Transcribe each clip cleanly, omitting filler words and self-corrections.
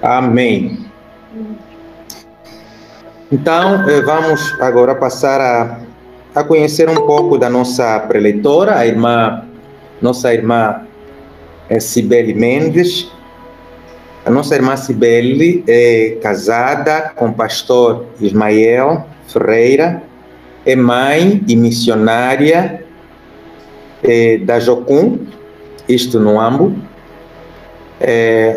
Amém. Então, vamos agora passar a conhecer um pouco da nossa preleitora, nossa irmã Cibele Mendes. A nossa irmã Cibele é casada com o pastor Ismael Ferreira, é mãe e missionária da Jocum, isto no Ambo,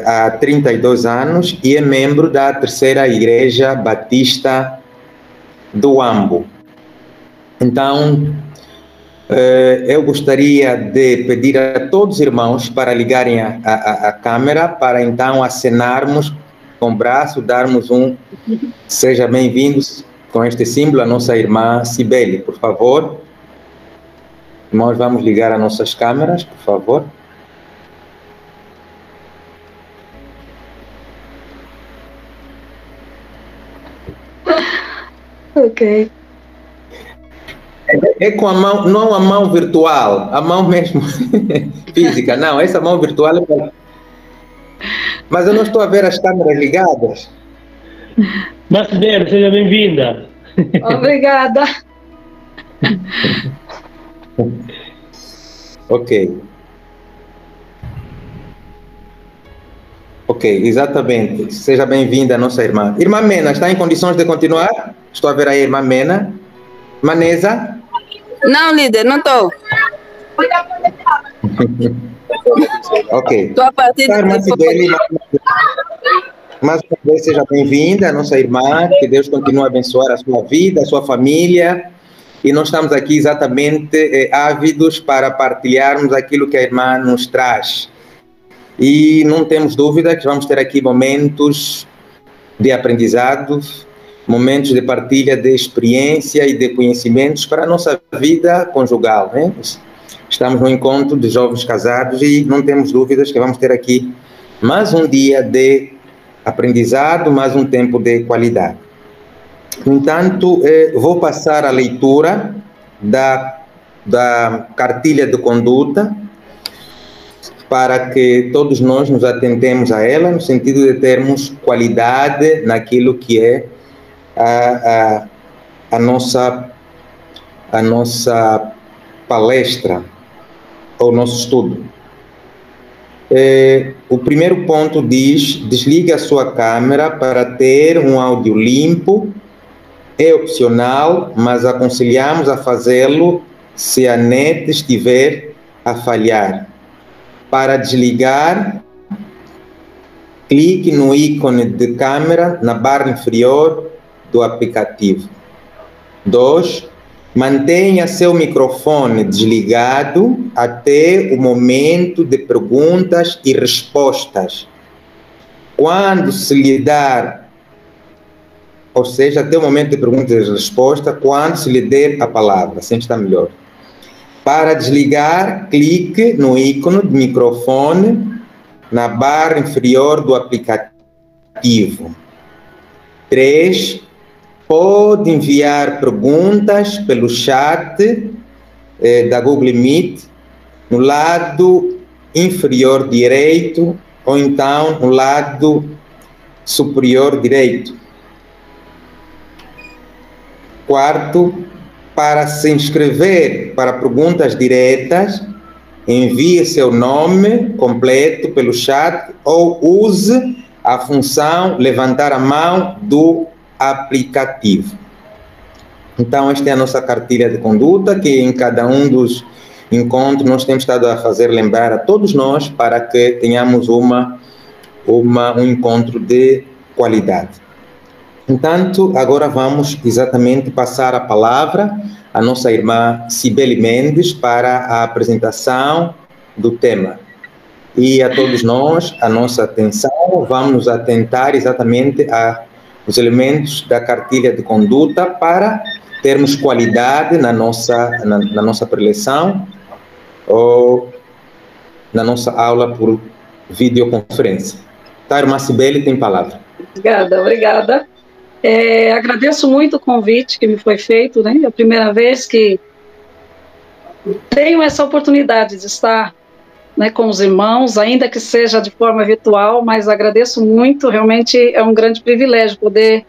há 32 anos e é membro da Terceira Igreja Batista do Ambo. Então, eu gostaria de pedir a todos os irmãos para ligarem a câmera, para então acenarmos com o braço, darmos seja bem-vindos com este símbolo, a nossa irmã Cibele, por favor. Irmãos, vamos ligar as nossas câmeras, por favor. Ok. É com a mão, não a mão virtual, a mão mesmo física, não, essa mão virtual é para... Mas eu não estou a ver as câmeras ligadas. Marcelo, seja bem-vinda. Obrigada. Ok. Ok, exatamente. Seja bem-vinda, nossa irmã. Irmã Mena, está em condições de continuar? Estou a ver aí a irmã Mena. Manesa? Não, líder, não estou. Ok. Estou a partir a irmã Cibele, mais uma vez, seja bem-vinda, nossa irmã. Que Deus continue a abençoar a sua vida, a sua família. E nós estamos aqui exatamente ávidos para partilharmos aquilo que a irmã nos traz. E não temos dúvida que vamos ter aqui momentos de aprendizado, momentos de partilha de experiência e de conhecimentos para a nossa vida conjugal, né? Estamos no encontro de jovens casados e não temos dúvidas que vamos ter aqui mais um dia de aprendizado, mais um tempo de qualidade. No entanto, vou passar a leitura da cartilha de conduta para que todos nós nos atentemos a ela, no sentido de termos qualidade naquilo que é a nossa palestra, ou nosso estudo. O primeiro ponto diz: desligue a sua câmera para ter um áudio limpo. É opcional, mas aconselhamos a fazê-lo se a net estiver a falhar. Para desligar, clique no ícone de câmera na barra inferior do aplicativo. 2. Mantenha seu microfone desligado até o momento de perguntas e respostas. Quando se lhe dar, ou seja, até o momento de perguntas e respostas, quando se lhe der a palavra, assim está melhor. Para desligar, clique no ícone de microfone na barra inferior do aplicativo. 3. Pode enviar perguntas pelo chat da Google Meet no lado inferior direito ou então no lado superior direito. 4. Para se inscrever para perguntas diretas, envie seu nome completo pelo chat ou use a função levantar a mão do aplicativo. Então, esta é a nossa cartilha de conduta, que em cada um dos encontros nós temos estado a fazer lembrar a todos nós para que tenhamos um encontro de qualidade. Entanto, agora vamos exatamente passar a palavra à nossa irmã Cibele Mendes para a apresentação do tema. E a todos nós, a nossa atenção, vamos nos atentar exatamente os elementos da cartilha de conduta para termos qualidade na nossa preleção ou na nossa aula por videoconferência. Tá, irmã Cibele, tem palavra. Obrigada. Agradeço muito o convite que me foi feito, né? É a primeira vez que tenho essa oportunidade de estar, né, com os irmãos, ainda que seja de forma virtual, mas agradeço muito, realmente é um grande privilégio poder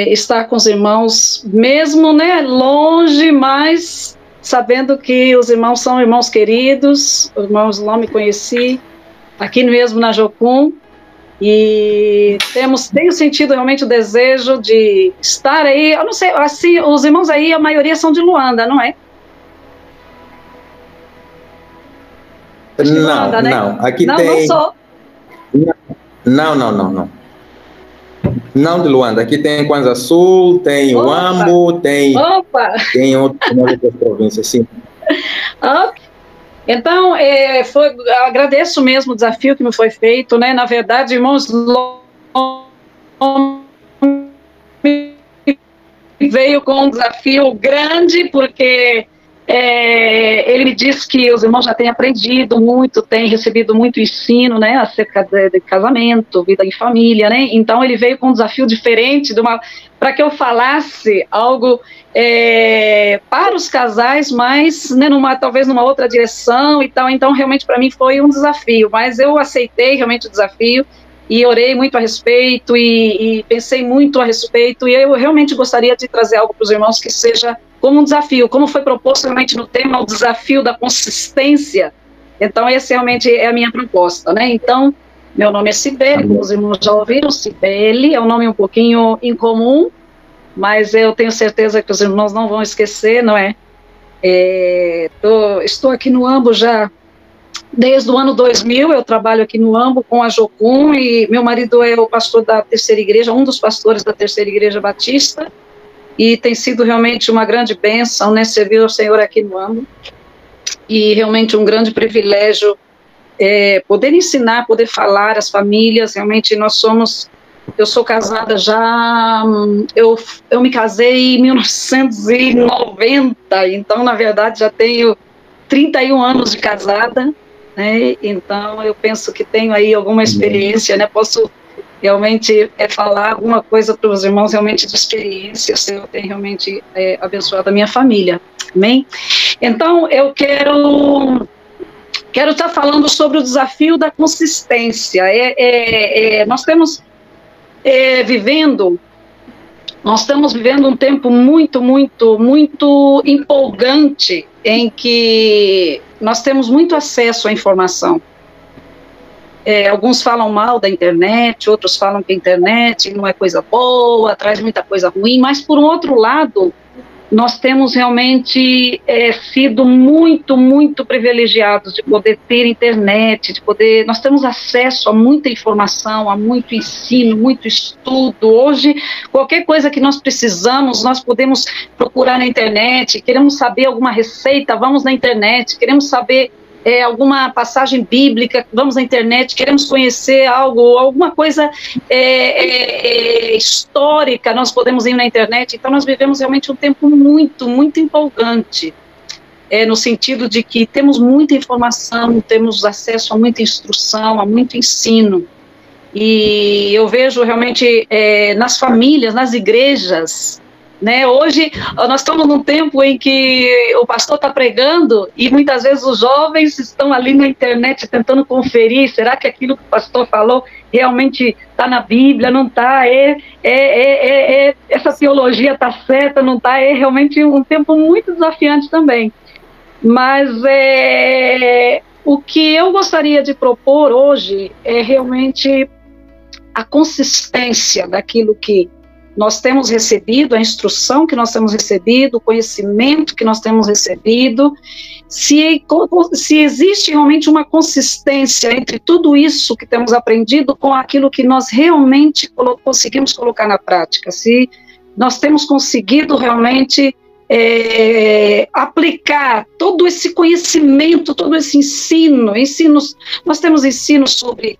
estar com os irmãos, mesmo, né, longe, mas sabendo que os irmãos são irmãos queridos, os irmãos lá me conheci, aqui mesmo na Jocum, e tenho sentido realmente o desejo de estar aí. Eu não sei, assim, os irmãos aí, a maioria são de Luanda, não é? Não, Luanda, né? não. Aqui não, tem... não sou. Não. Não de Luanda. Aqui tem Kwanza Sul, tem Uambo, tem outras províncias, sim. Então, agradeço mesmo o desafio que me foi feito, né? Na verdade, irmãos, veio com um desafio grande, porque ele me disse que os irmãos já têm aprendido muito, têm recebido muito ensino, né, acerca de casamento, vida em família, né? Então ele veio com um desafio diferente, para que eu falasse algo para os casais, mas, né, talvez numa outra direção e tal. Então realmente para mim foi um desafio, mas eu aceitei realmente o desafio e orei muito a respeito e pensei muito a respeito, e eu realmente gostaria de trazer algo para os irmãos que seja como um desafio, como foi proposto realmente no tema, o desafio da consistência. Então, essa realmente é a minha proposta, né? Então, meu nome é Cibele, como os irmãos já ouviram, Cibele, é um nome um pouquinho incomum, mas eu tenho certeza que os irmãos não vão esquecer, não é? Estou aqui no Uambo já desde o ano 2000, eu trabalho aqui no Uambo com a Jocum, e meu marido é o pastor da Terceira Igreja, um dos pastores da Terceira Igreja Batista, e tem sido realmente uma grande bênção, né, servir ao Senhor aqui no Uambo, e realmente um grande privilégio poder ensinar, poder falar às famílias. Realmente eu sou casada já, eu me casei em 1990, então na verdade já tenho 31 anos de casada, né? Então eu penso que tenho aí alguma experiência, né? Posso realmente falar alguma coisa para os irmãos realmente de experiência. O Senhor tem realmente abençoado a minha família, amém? Então eu quero estar falando sobre o desafio da consistência. Nós estamos vivendo um tempo muito, muito, muito empolgante, em que nós temos muito acesso à informação. Alguns falam mal da internet, outros falam que a internet não é coisa boa, traz muita coisa ruim, mas, por um outro lado, nós temos realmente sido muito, muito privilegiados de poder ter internet, nós temos acesso a muita informação, a muito ensino, muito estudo. Hoje, qualquer coisa que nós precisamos, nós podemos procurar na internet. Queremos saber alguma receita, vamos na internet. Queremos saber alguma passagem bíblica, vamos na internet. Queremos conhecer alguma coisa histórica, nós podemos ir na internet. Então nós vivemos realmente um tempo muito, muito empolgante, no sentido de que temos muita informação, temos acesso a muita instrução, a muito ensino, e eu vejo realmente nas famílias, nas igrejas, né? Hoje nós estamos num tempo em que o pastor está pregando e muitas vezes os jovens estão ali na internet tentando conferir, será que aquilo que o pastor falou realmente está na Bíblia, não está, essa teologia está certa, não está. É realmente um tempo muito desafiante também, mas o que eu gostaria de propor hoje é realmente a consistência daquilo que nós temos recebido, a instrução que nós temos recebido, o conhecimento que nós temos recebido, se existe realmente uma consistência entre tudo isso que temos aprendido com aquilo que nós realmente conseguimos colocar na prática, se nós temos conseguido realmente aplicar todo esse conhecimento, todo esse ensinos. Nós temos ensinos sobre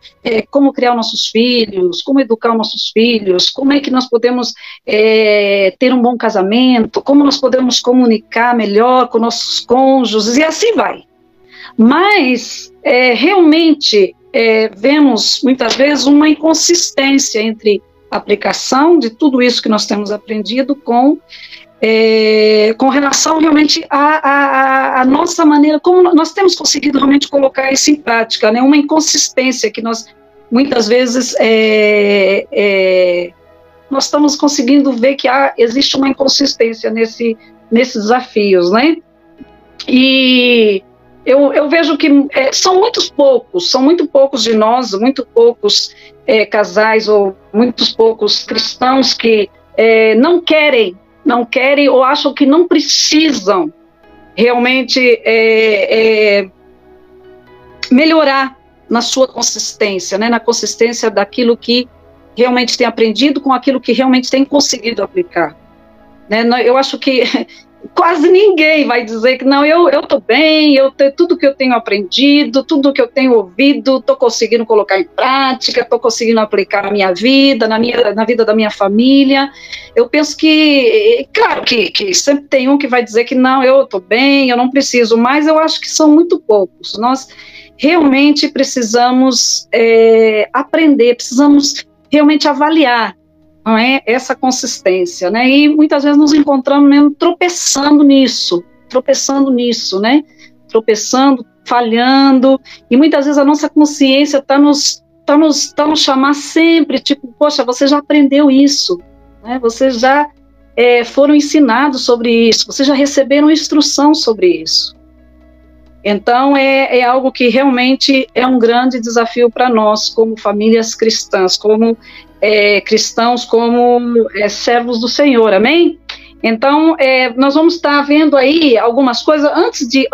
como criar nossos filhos, como educar nossos filhos, como é que nós podemos ter um bom casamento, como nós podemos comunicar melhor com nossos cônjuges, e assim vai. Mas, realmente, vemos, muitas vezes, uma inconsistência entre a aplicação de tudo isso que nós temos aprendido com relação realmente à nossa maneira, como nós temos conseguido realmente colocar isso em prática, né? Uma inconsistência que nós, muitas vezes, nós estamos conseguindo ver que existe uma inconsistência nesses desafios, né? E eu vejo que são muito poucos de nós, muito poucos casais ou muitos poucos cristãos que não querem ou acham que não precisam realmente melhorar na sua consistência, né, na consistência daquilo que realmente tem aprendido com aquilo que realmente tem conseguido aplicar. Né? Eu acho que quase ninguém vai dizer que não, eu estou bem, tudo que eu tenho aprendido, tudo que eu tenho ouvido, estou conseguindo colocar em prática, estou conseguindo aplicar na minha vida, na vida da minha família. Eu penso que, claro que sempre tem um que vai dizer que não, eu estou bem, eu não preciso, mas eu acho que são muito poucos. Nós realmente precisamos aprender, precisamos realmente avaliar, não é, essa consistência, né, e muitas vezes nos encontramos mesmo tropeçando nisso, né, tropeçando, falhando, e muitas vezes a nossa consciência está nos chamar sempre, tipo, poxa, você já aprendeu isso, né, vocês já foram ensinados sobre isso, vocês já receberam instrução sobre isso. Então, é algo que realmente é um grande desafio para nós, como famílias cristãs, como cristãos, como servos do Senhor, amém? Então, nós vamos estar vendo aí algumas coisas, antes de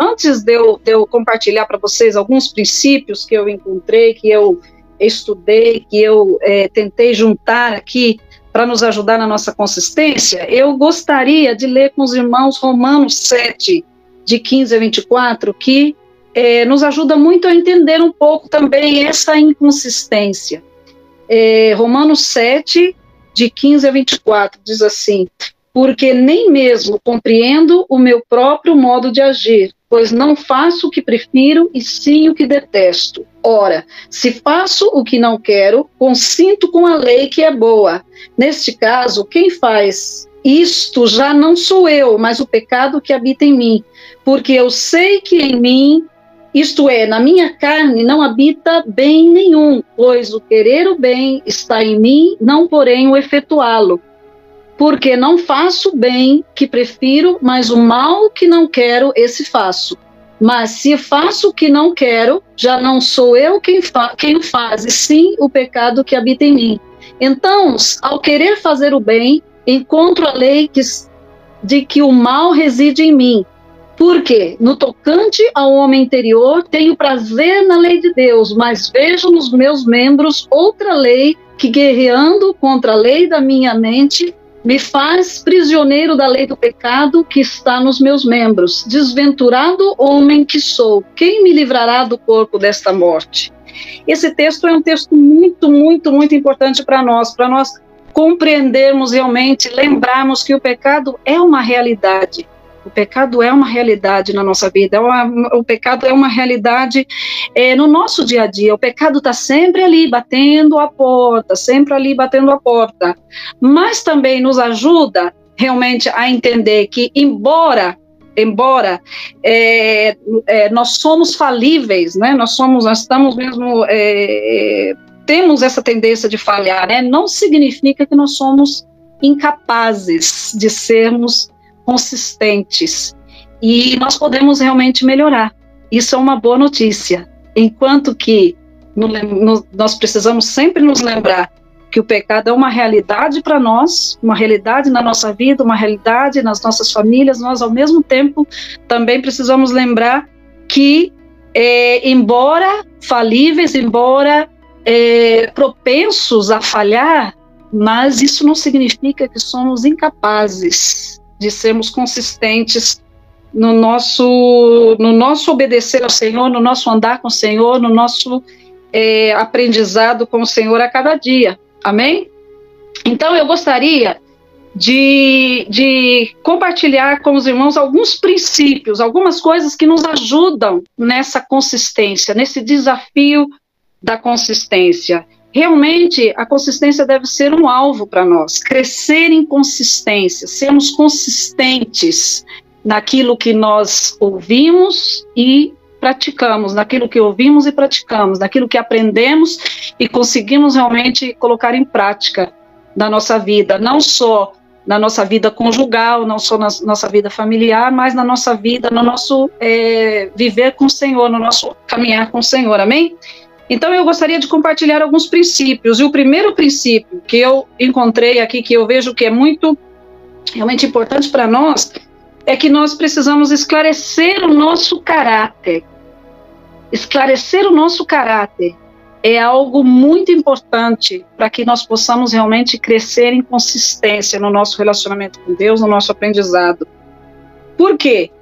eu compartilhar para vocês alguns princípios que eu encontrei, que eu estudei, que eu tentei juntar aqui para nos ajudar na nossa consistência, eu gostaria de ler com os irmãos Romanos 7, de 15 a 24, que nos ajuda muito a entender um pouco também essa inconsistência. Romanos 7, de 15 a 24, diz assim: porque nem mesmo compreendo o meu próprio modo de agir, pois não faço o que prefiro e sim o que detesto. Ora, se faço o que não quero, consinto com a lei que é boa. Neste caso, quem faz isto já não sou eu, mas o pecado que habita em mim, porque eu sei que em mim, isto é, na minha carne, não habita bem nenhum, pois o querer o bem está em mim, não porém o efetuá-lo. Porque não faço o bem que prefiro, mas o mal que não quero, esse faço. Mas se faço o que não quero, já não sou eu quem o faz, e sim o pecado que habita em mim. Então, ao querer fazer o bem, encontro a lei de que o mal reside em mim. Porque, no tocante ao homem interior, tenho prazer na lei de Deus, mas vejo nos meus membros outra lei que, guerreando contra a lei da minha mente, me faz prisioneiro da lei do pecado que está nos meus membros. Desventurado homem que sou, quem me livrará do corpo desta morte? Esse texto é um texto muito, muito, muito importante para nós compreendermos realmente, lembrarmos que o pecado é uma realidade. O pecado é uma realidade na nossa vida, o pecado é uma realidade no nosso dia a dia. O pecado está sempre ali batendo a porta, mas também nos ajuda realmente a entender que, embora nós somos falíveis, né? Nós estamos mesmo, temos essa tendência de falhar, né? Não significa que nós somos incapazes de sermos consistentes, e nós podemos realmente melhorar. Isso é uma boa notícia, enquanto que nós precisamos sempre nos lembrar que o pecado é uma realidade para nós, uma realidade na nossa vida, uma realidade nas nossas famílias. Nós, ao mesmo tempo, também precisamos lembrar que, embora falíveis, embora propensos a falhar, mas isso não significa que somos incapazes de sermos consistentes no nosso obedecer ao Senhor, no nosso andar com o Senhor, no nosso aprendizado com o Senhor a cada dia. Amém? Então, eu gostaria de compartilhar com os irmãos alguns princípios, algumas coisas que nos ajudam nessa consistência, nesse desafio da consistência. Realmente, a consistência deve ser um alvo para nós, crescer em consistência, sermos consistentes naquilo que nós ouvimos e praticamos, naquilo que ouvimos e praticamos, naquilo que aprendemos e conseguimos realmente colocar em prática na nossa vida, não só na nossa vida conjugal, não só na nossa vida familiar, mas na nossa vida, no nosso viver com o Senhor, no nosso caminhar com o Senhor, amém? Então eu gostaria de compartilhar alguns princípios, e o primeiro princípio que eu encontrei aqui, que eu vejo que é muito realmente importante para nós, é que nós precisamos esclarecer o nosso caráter. Esclarecer o nosso caráter é algo muito importante para que nós possamos realmente crescer em consistência no nosso relacionamento com Deus, no nosso aprendizado. Por quê?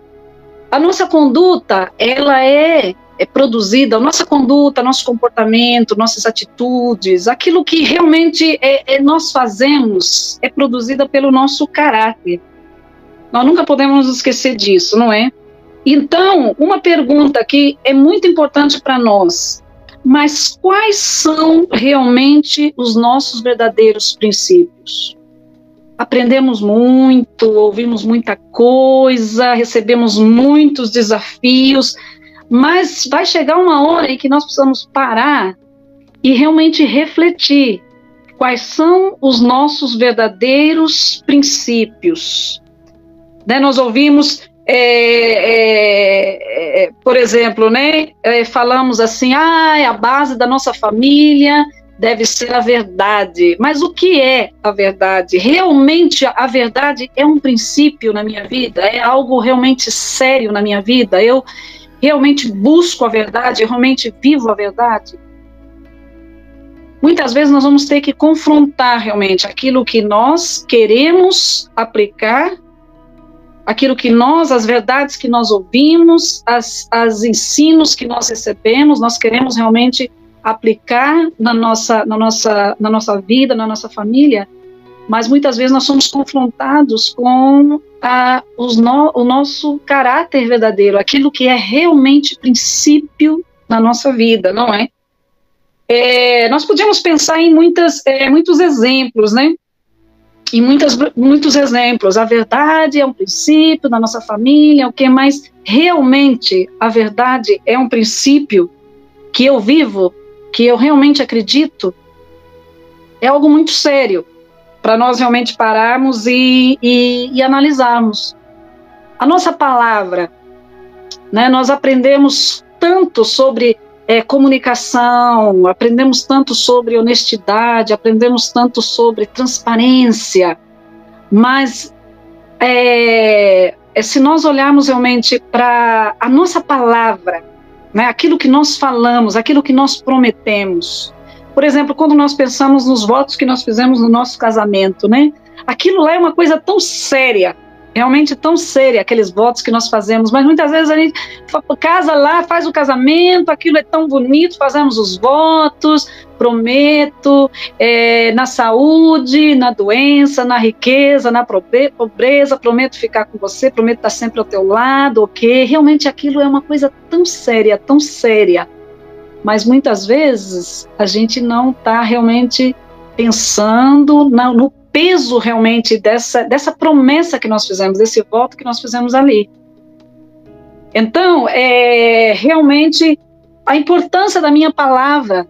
A nossa conduta, ela é produzida, a nossa conduta, nosso comportamento, nossas atitudes, aquilo que realmente nós fazemos é produzida pelo nosso caráter. Nós nunca podemos nos esquecer disso, não é? Então, uma pergunta que é muito importante para nós, mas quais são realmente os nossos verdadeiros princípios? Aprendemos muito, ouvimos muita coisa, recebemos muitos desafios, mas vai chegar uma hora em que nós precisamos parar e realmente refletir quais são os nossos verdadeiros princípios. Né, nós ouvimos, por exemplo, né, falamos assim, a base da nossa família deve ser a verdade. Mas o que é a verdade? Realmente a verdade é um princípio na minha vida? É algo realmente sério na minha vida? Eu realmente busco a verdade? Eu realmente vivo a verdade? Muitas vezes nós vamos ter que confrontar realmente aquilo que nós queremos aplicar, aquilo que as verdades que nós ouvimos, as ensinos que nós recebemos, nós queremos realmente aplicar na nossa vida, na nossa família, mas muitas vezes nós somos confrontados com o nosso caráter verdadeiro, aquilo que é realmente princípio na nossa vida, não é? Nós podemos pensar em muitos exemplos, né? E muitos exemplos. A verdade é um princípio da nossa família, o que mais realmente a verdade é um princípio que eu vivo, que eu realmente acredito, é algo muito sério para nós realmente pararmos e analisarmos. A nossa palavra, né, nós aprendemos tanto sobre comunicação, aprendemos tanto sobre honestidade, aprendemos tanto sobre transparência, mas se nós olharmos realmente para a nossa palavra, né, aquilo que nós falamos, aquilo que nós prometemos, por exemplo, quando nós pensamos nos votos que nós fizemos no nosso casamento, né, aquilo lá é uma coisa tão séria, realmente tão séria, aqueles votos que nós fazemos, mas muitas vezes a gente casa lá, faz o casamento, aquilo é tão bonito, fazemos os votos, prometo, na saúde, na doença, na riqueza, na pobreza, prometo ficar com você, prometo estar sempre ao teu lado, ok? Realmente aquilo é uma coisa tão séria, mas muitas vezes a gente não está realmente pensando no peso realmente dessa promessa que nós fizemos, desse voto que nós fizemos ali. Então, realmente a importância da minha palavra,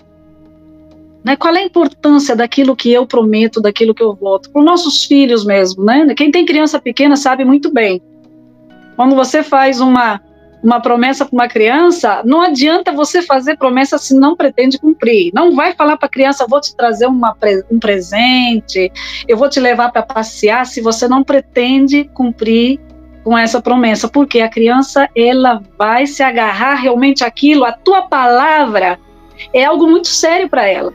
né? Qual é a importância daquilo que eu prometo, daquilo que eu voto? Para os nossos filhos mesmo, né? Quem tem criança pequena sabe muito bem. Quando você faz uma promessa para uma criança, não adianta você fazer promessa se não pretende cumprir. Não vai falar para a criança, vou te trazer um presente, eu vou te levar para passear, se você não pretende cumprir com essa promessa, porque a criança, ela vai se agarrar realmente àquilo, a tua palavra é algo muito sério para ela.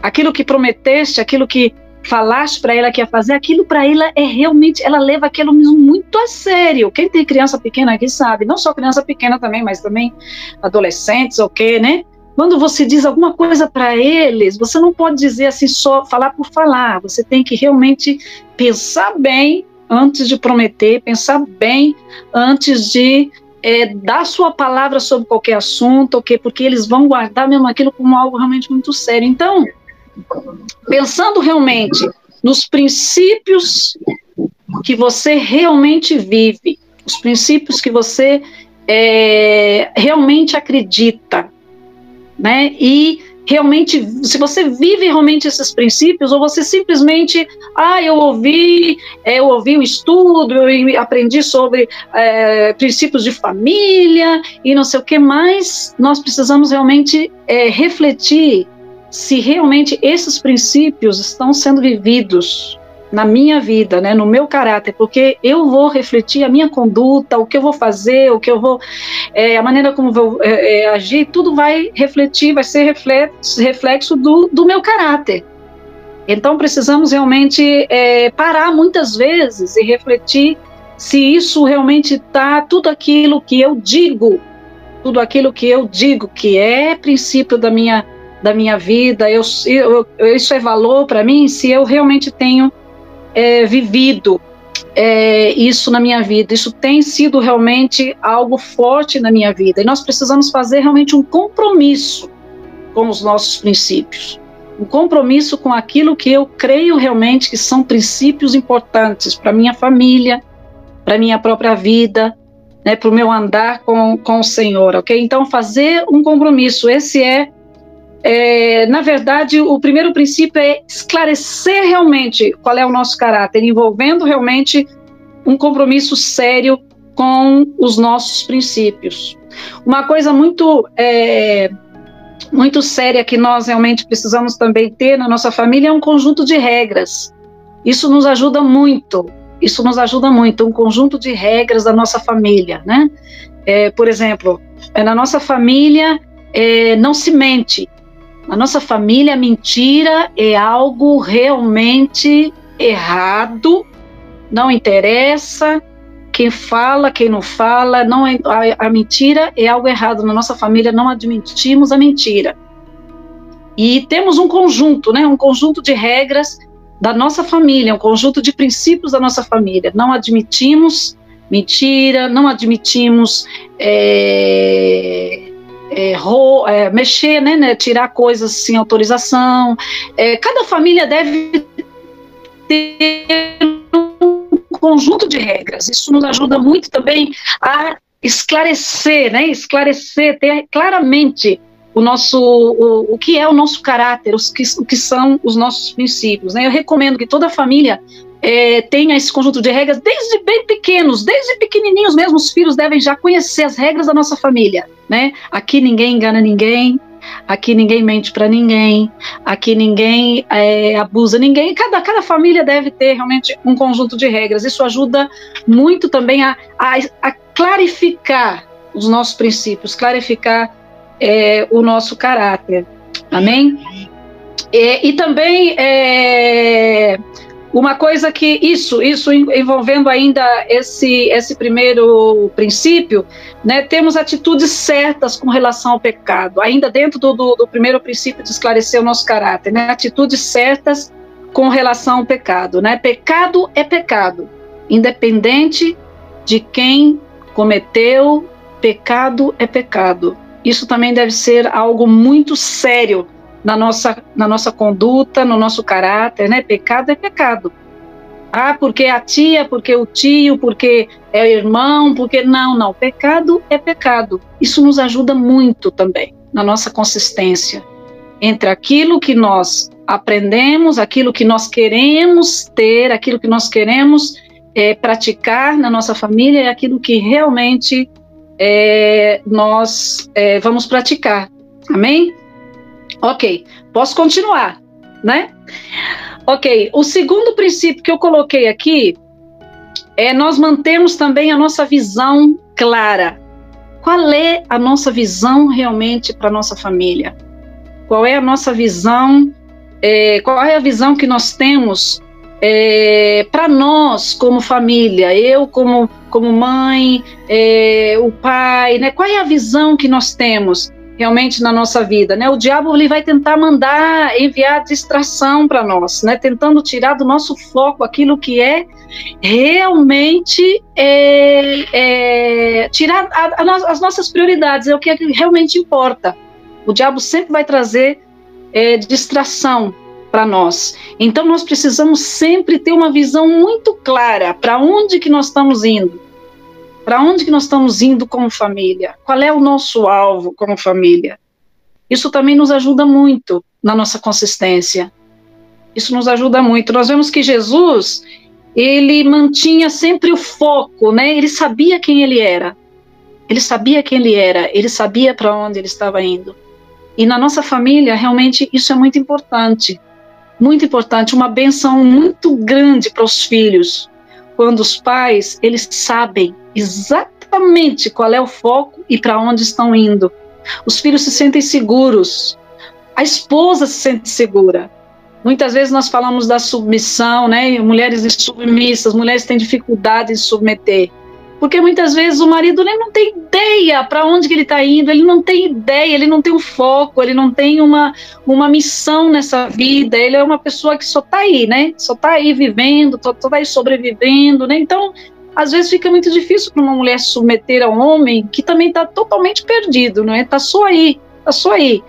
Aquilo que prometeste, aquilo que falaste para ela que ia fazer, aquilo para ela é realmente, ela leva aquilo mesmo muito a sério. Quem tem criança pequena aqui sabe, não só criança pequena também, mas também adolescentes, ok, né? Quando você diz alguma coisa para eles, você não pode dizer assim só falar por falar, você tem que realmente pensar bem antes de prometer, pensar bem antes de dar sua palavra sobre qualquer assunto, ok? Porque eles vão guardar mesmo aquilo como algo realmente muito sério. Então, pensando realmente nos princípios que você realmente vive, os princípios que você realmente acredita, né? E realmente, se você vive realmente esses princípios, ou você simplesmente, eu ouvi um estudo, eu aprendi sobre princípios de família e não sei o que mais, nós precisamos realmente refletir se realmente esses princípios estão sendo vividos na minha vida, né, no meu caráter, porque eu vou refletir a minha conduta, o que eu vou fazer, o que eu vou, a maneira como eu vou agir, tudo vai refletir, vai ser reflexo do meu caráter. Então precisamos realmente parar muitas vezes e refletir se isso realmente está, tudo aquilo que eu digo que é princípio da minha vida, isso é valor para mim, se eu realmente tenho vivido isso na minha vida, isso tem sido realmente algo forte na minha vida, e nós precisamos fazer realmente um compromisso com os nossos princípios, um compromisso com aquilo que eu creio realmente que são princípios importantes para minha família, para minha própria vida, né, para o meu andar com o Senhor, ok? Então fazer um compromisso, esse na verdade, o primeiro princípio é esclarecer realmente qual é o nosso caráter, envolvendo realmente um compromisso sério com os nossos princípios. Uma coisa muito séria que nós realmente precisamos também ter na nossa família é um conjunto de regras. Isso nos ajuda muito, um conjunto de regras da nossa família, né? Por exemplo, na nossa família não se mente. Na nossa família, a mentira é algo realmente errado, não interessa quem fala, quem não fala, a mentira é algo errado. Na nossa família não admitimos a mentira. E temos um conjunto, né, um conjunto de regras da nossa família, um conjunto de princípios da nossa família. Não admitimos mentira, não admitimos mexer, né, tirar coisas sem autorização. Cada família deve ter um conjunto de regras. Isso nos ajuda muito também a esclarecer, né, ter claramente o que é o nosso caráter, o que são os nossos princípios, né? Eu recomendo que toda família tenha esse conjunto de regras desde bem pequenos, desde pequenininhos mesmo. Os filhos devem já conhecer as regras da nossa família, né? Aqui ninguém engana ninguém, aqui ninguém mente para ninguém, aqui ninguém abusa ninguém. Cada família deve ter realmente um conjunto de regras. Isso ajuda muito também a clarificar os nossos princípios, clarificar o nosso caráter. Amém? E também uma coisa que isso envolvendo ainda esse primeiro princípio, né, temos atitudes certas com relação ao pecado, ainda dentro do primeiro princípio de esclarecer o nosso caráter, né, atitudes certas com relação ao pecado, né? Pecado é pecado, independente de quem cometeu, pecado é pecado. Isso também deve ser algo muito sério na nossa conduta, no nosso caráter, né? Pecado é pecado. Porque a tia, porque o tio, porque é o irmão, porque... Não. Pecado é pecado. Isso nos ajuda muito também na nossa consistência entre aquilo que nós aprendemos, aquilo que nós queremos ter, aquilo que nós queremos praticar na nossa família e aquilo que realmente nós vamos praticar. Amém? Ok, posso continuar, né? Ok, o segundo princípio que eu coloquei aqui é nós mantermos também a nossa visão clara. Qual é a nossa visão realmente para a nossa família? Qual é a nossa visão qual é a visão que nós temos para nós como família, eu como mãe, o pai, né? Qual é a visão que nós temos realmente na nossa vida, né? O diabo ele vai tentar enviar distração para nós, né? Tentando tirar do nosso foco aquilo que é realmente tirar as nossas prioridades, é o que realmente importa. O diabo sempre vai trazer distração para nós. Então nós precisamos sempre ter uma visão muito clara para onde que nós estamos indo. Para onde que nós estamos indo como família? Qual é o nosso alvo como família? Isso também nos ajuda muito na nossa consistência. Isso nos ajuda muito. Nós vemos que Jesus, ele mantinha sempre o foco, né? Ele sabia quem ele era. Ele sabia quem ele era. Ele sabia para onde ele estava indo. E na nossa família, realmente, isso é muito importante. Muito importante. Uma bênção muito grande para os filhos. Quando os pais, eles sabem exatamente qual é o foco e para onde estão indo. Os filhos se sentem seguros. A esposa se sente segura. Muitas vezes nós falamos da submissão, né? Mulheres insubmissas, mulheres têm dificuldade em submeter. Porque muitas vezes o marido nem não tem ideia para onde que ele está indo, ele não tem ideia, ele não tem um foco, ele não tem uma missão nessa vida, ele é uma pessoa que só está aí, né? Só está aí vivendo, só está aí sobrevivendo, né? Então, às vezes fica muito difícil para uma mulher se submeter a um homem que também está totalmente perdido, não é? Está só aí, está só aí.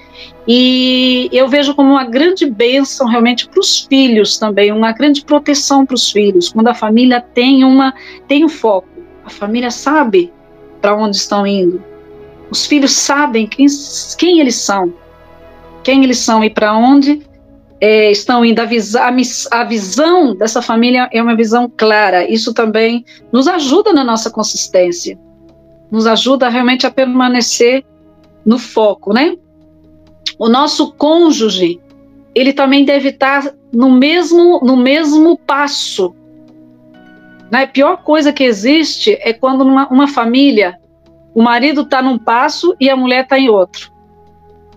E eu vejo como uma grande bênção realmente para os filhos também, uma grande proteção para os filhos, quando a família tem um foco. A família sabe para onde estão indo. Os filhos sabem quem eles são. Quem eles são e para onde estão indo. A visão dessa família é uma visão clara. Isso também nos ajuda na nossa consistência. Nos ajuda realmente a permanecer no foco, né? O nosso cônjuge, ele também deve estar no mesmo passo. A pior coisa que existe é quando uma família, o marido está num passo e a mulher está em outro.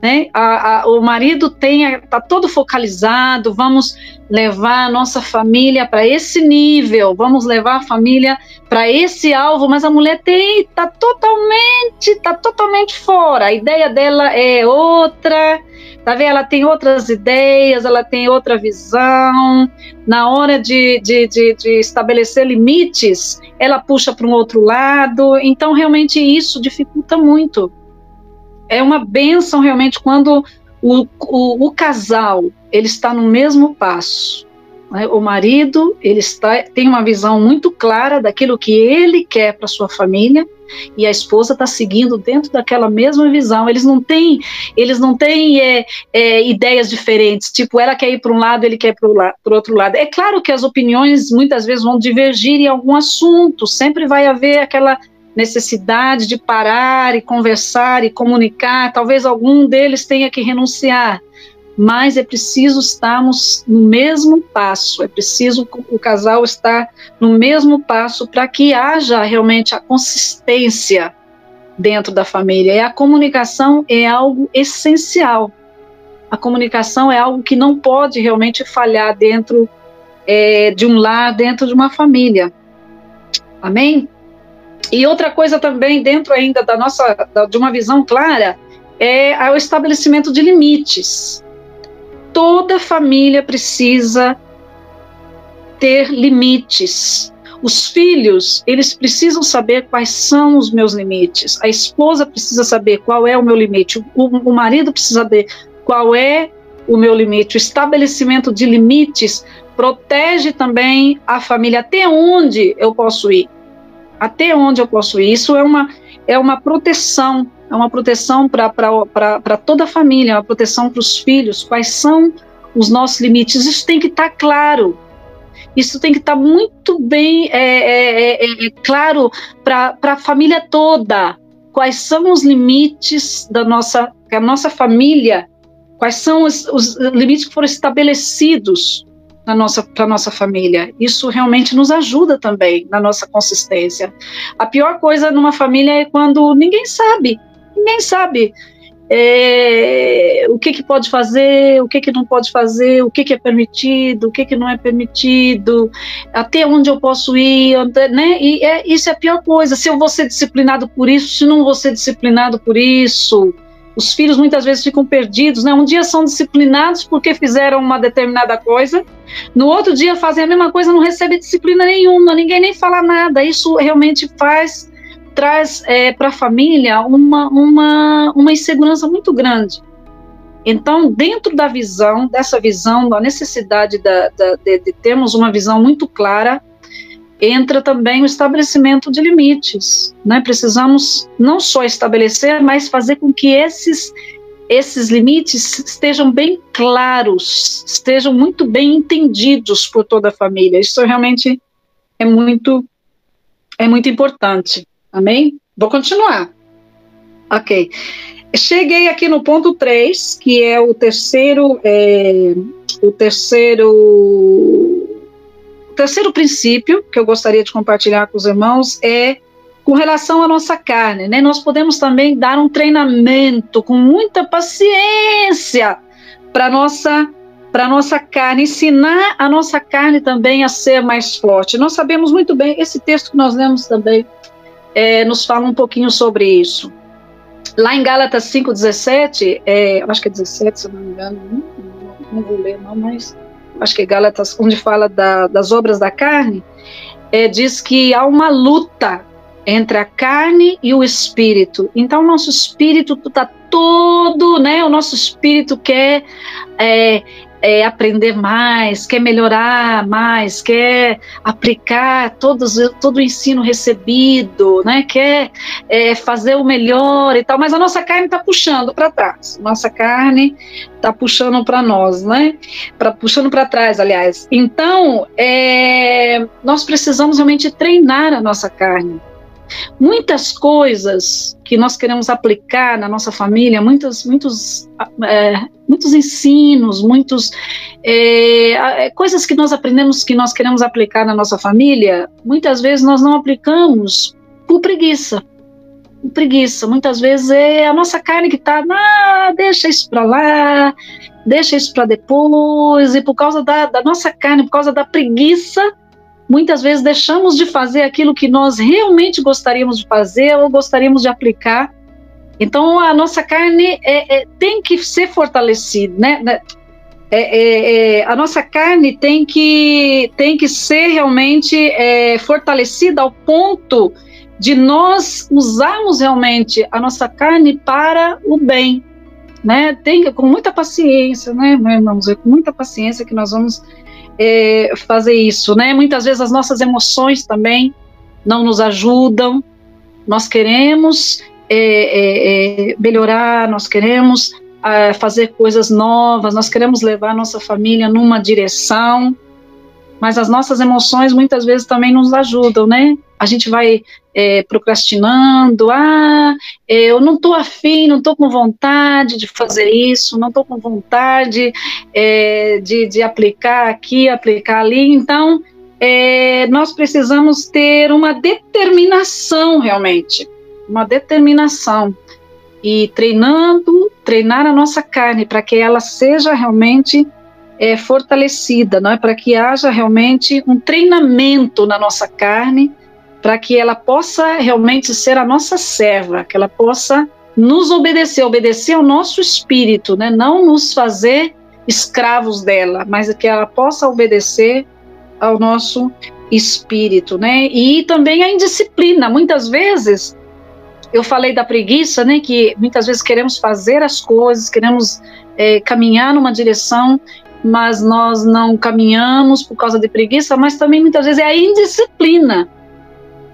Né? O marido está todo focalizado, vamos levar a nossa família para esse nível, vamos levar a família para esse alvo, mas a mulher está totalmente fora, a ideia dela é outra, tá vendo? Ela tem outras ideias, ela tem outra visão, na hora de estabelecer limites, ela puxa para um outro lado, então realmente isso dificulta muito. É uma bênção realmente quando o casal ele está no mesmo passo. Né? O marido tem uma visão muito clara daquilo que ele quer para sua família e a esposa está seguindo dentro daquela mesma visão. Eles não têm ideias diferentes, tipo ela quer ir para um lado, ele quer ir para o outro lado. É claro que as opiniões muitas vezes vão divergir em algum assunto, sempre vai haver aquela necessidade de parar e conversar e comunicar, talvez algum deles tenha que renunciar, mas é preciso estarmos no mesmo passo, é preciso o casal estar no mesmo passo para que haja realmente a consistência dentro da família. E a comunicação é algo essencial, a comunicação é algo que não pode realmente falhar dentro de um lar, dentro de uma família. Amém? E outra coisa também, dentro ainda de uma visão clara, é o estabelecimento de limites. Toda família precisa ter limites. Os filhos, eles precisam saber quais são os meus limites. A esposa precisa saber qual é o meu limite. O marido precisa saber qual é o meu limite. O estabelecimento de limites protege também a família. Até onde eu posso ir? Até onde eu posso ir? Isso é uma proteção para toda a família, é uma proteção para os filhos. Quais são os nossos limites? Isso tem que estar claro, isso tem que estar muito bem claro para a família toda. Quais são os limites da nossa família? Quais são os limites que foram estabelecidos para a nossa família? Isso realmente nos ajuda também na nossa consistência. A pior coisa numa família é quando ninguém sabe o que pode fazer, o que não pode fazer, o que é permitido, o que não é permitido, até onde eu posso ir, né? E isso é a pior coisa, se eu vou ser disciplinado por isso, se não vou ser disciplinado por isso. Os filhos muitas vezes ficam perdidos, né? Um dia são disciplinados porque fizeram uma determinada coisa, no outro dia fazem a mesma coisa, não recebem disciplina nenhuma, ninguém nem fala nada. Isso realmente traz para a família uma insegurança muito grande. Então, dentro dessa visão, da necessidade de termos uma visão muito clara, entra também o estabelecimento de limites, né? Precisamos não só estabelecer, mas fazer com que esses limites estejam bem claros, estejam muito bem entendidos por toda a família. Isso realmente é muito importante. Amém? Vou continuar. Ok. Cheguei aqui no ponto 3, que é o terceiro princípio que eu gostaria de compartilhar com os irmãos é com relação à nossa carne, né? Nós podemos também dar um treinamento com muita paciência para nossa carne, ensinar a nossa carne também a ser mais forte. Nós sabemos muito bem, esse texto que nós lemos também nos fala um pouquinho sobre isso. Lá em Gálatas 5:17, acho que é 17, se eu não me engano, não vou ler não, mas acho que é Gálatas, onde fala das obras da carne, diz que há uma luta entre a carne e o espírito. Então, o nosso espírito está todo, né? O nosso espírito quer aprender mais, quer melhorar mais, quer aplicar todo o ensino recebido, né? Quer fazer o melhor e tal, mas a nossa carne está puxando para trás, nossa carne está puxando para nós, né? Puxando para trás, aliás. Então, nós precisamos realmente treinar a nossa carne. Muitas coisas que nós queremos aplicar na nossa família, muitos ensinos, coisas que nós aprendemos que nós queremos aplicar na nossa família, muitas vezes nós não aplicamos por preguiça. Muitas vezes é a nossa carne que está, deixa isso para lá, deixa isso para depois, e por causa da nossa carne, por causa da preguiça, muitas vezes deixamos de fazer aquilo que nós realmente gostaríamos de fazer ou gostaríamos de aplicar. Então, a nossa carne tem que ser fortalecida, né? A nossa carne tem que ser realmente fortalecida ao ponto de nós usarmos realmente a nossa carne para o bem, né? Com muita paciência, né, meus irmãos? Com muita paciência que nós vamos fazer isso, né? Muitas vezes as nossas emoções também não nos ajudam. Nós queremos melhorar, nós queremos fazer coisas novas, nós queremos levar a nossa família numa direção, mas as nossas emoções muitas vezes também nos ajudam, né? A gente vai procrastinando, eu não estou afim, não estou com vontade de fazer isso, não estou com vontade de aplicar aqui, aplicar ali. Então, nós precisamos ter uma determinação realmente, uma determinação, e treinar a nossa carne para que ela seja realmente fortalecida, não é? Para que haja realmente um treinamento na nossa carne, para que ela possa realmente ser a nossa serva, que ela possa nos obedecer ao nosso espírito, né? Não nos fazer escravos dela, mas que ela possa obedecer ao nosso espírito, né? E também a indisciplina. Muitas vezes, eu falei da preguiça, né? Que muitas vezes queremos fazer as coisas, queremos caminhar numa direção, mas nós não caminhamos por causa de preguiça, mas também muitas vezes é a indisciplina.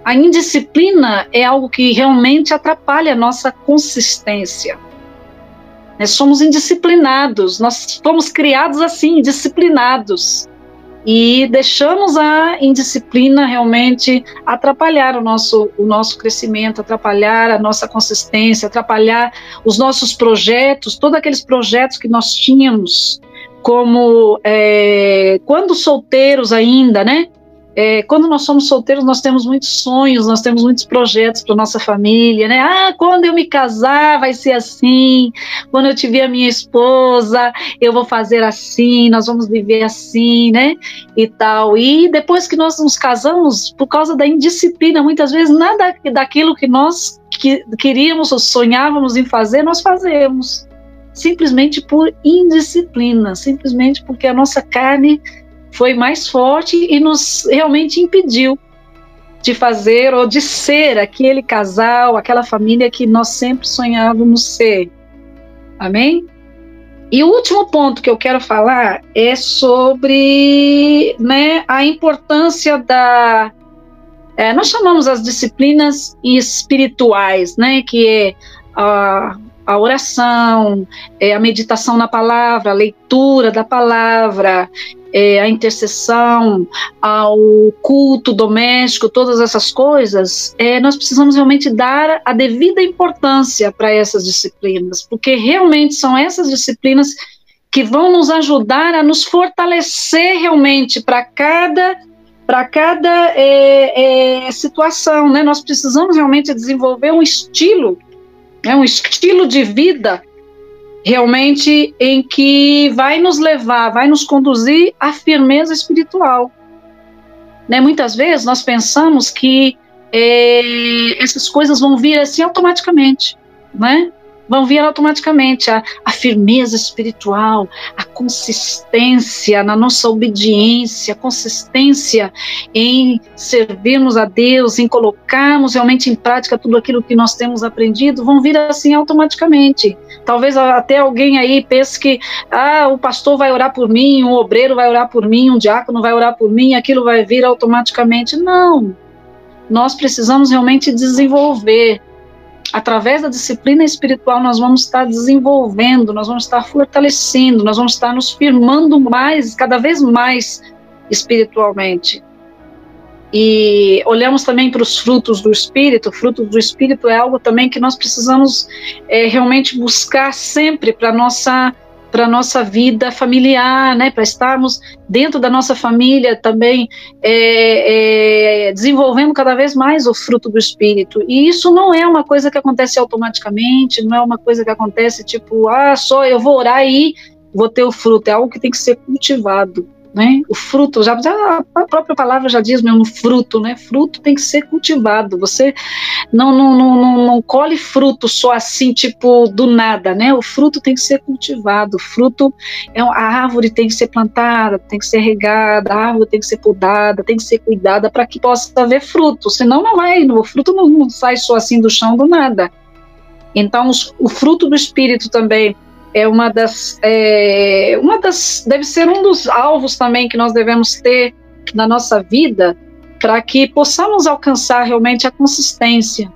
A indisciplina é algo que realmente atrapalha a nossa consistência. Nós somos indisciplinados, nós fomos criados assim, indisciplinados, e deixamos a indisciplina realmente atrapalhar o nosso crescimento, atrapalhar a nossa consistência, atrapalhar os nossos projetos, todos aqueles projetos que nós tínhamos, como quando solteiros ainda, né? quando nós somos solteiros, nós temos muitos sonhos, nós temos muitos projetos para nossa família, né? Quando eu me casar vai ser assim, quando eu tiver a minha esposa, eu vou fazer assim, nós vamos viver assim, né? E tal. E depois que nós nos casamos, por causa da indisciplina, muitas vezes nada daquilo que nós queríamos ou sonhávamos em fazer, nós fazemos. Simplesmente por indisciplina, simplesmente porque a nossa carne foi mais forte e nos realmente impediu de fazer ou de ser aquele casal, aquela família que nós sempre sonhávamos ser. Amém? E o último ponto que eu quero falar é sobre, né, a importância da... nós chamamos as disciplinas espirituais, né, que é a oração, a meditação na palavra, a leitura da palavra, a intercessão, ao culto doméstico, todas essas coisas, nós precisamos realmente dar a devida importância para essas disciplinas, porque realmente são essas disciplinas que vão nos ajudar a nos fortalecer realmente para cada situação, né? Nós precisamos realmente desenvolver um estilo de vida realmente em que vai nos levar, vai nos conduzir à firmeza espiritual. Né? Muitas vezes nós pensamos que essas coisas vão vir assim automaticamente, né? Vão vir automaticamente a firmeza espiritual, a consistência na nossa obediência, a consistência em servirmos a Deus, em colocarmos realmente em prática tudo aquilo que nós temos aprendido, vão vir assim automaticamente. Talvez até alguém aí pense que o pastor vai orar por mim, um obreiro vai orar por mim, um diácono vai orar por mim, aquilo vai vir automaticamente. Não, nós precisamos realmente desenvolver. Através da disciplina espiritual nós vamos estar desenvolvendo, nós vamos estar fortalecendo, nós vamos estar nos firmando mais, cada vez mais espiritualmente. E olhamos também para os frutos do Espírito. Frutos do Espírito é algo também que nós precisamos realmente buscar sempre para a nossa vida familiar, né? Para estarmos dentro da nossa família também desenvolvendo cada vez mais o fruto do Espírito. E isso não é uma coisa que acontece automaticamente, não é uma coisa que acontece tipo, só eu vou orar e vou ter o fruto. É algo que tem que ser cultivado. Né? O fruto, já a própria palavra já diz mesmo, fruto, né? Fruto tem que ser cultivado. Você não colhe fruto só assim, tipo, do nada, né? O fruto tem que ser cultivado. O fruto, a árvore tem que ser plantada, tem que ser regada, a árvore tem que ser podada, tem que ser cuidada para que possa haver fruto. Senão o fruto não sai só assim do chão do nada. Então, o fruto do Espírito também deve ser um dos alvos também que nós devemos ter na nossa vida, para que possamos alcançar realmente a consistência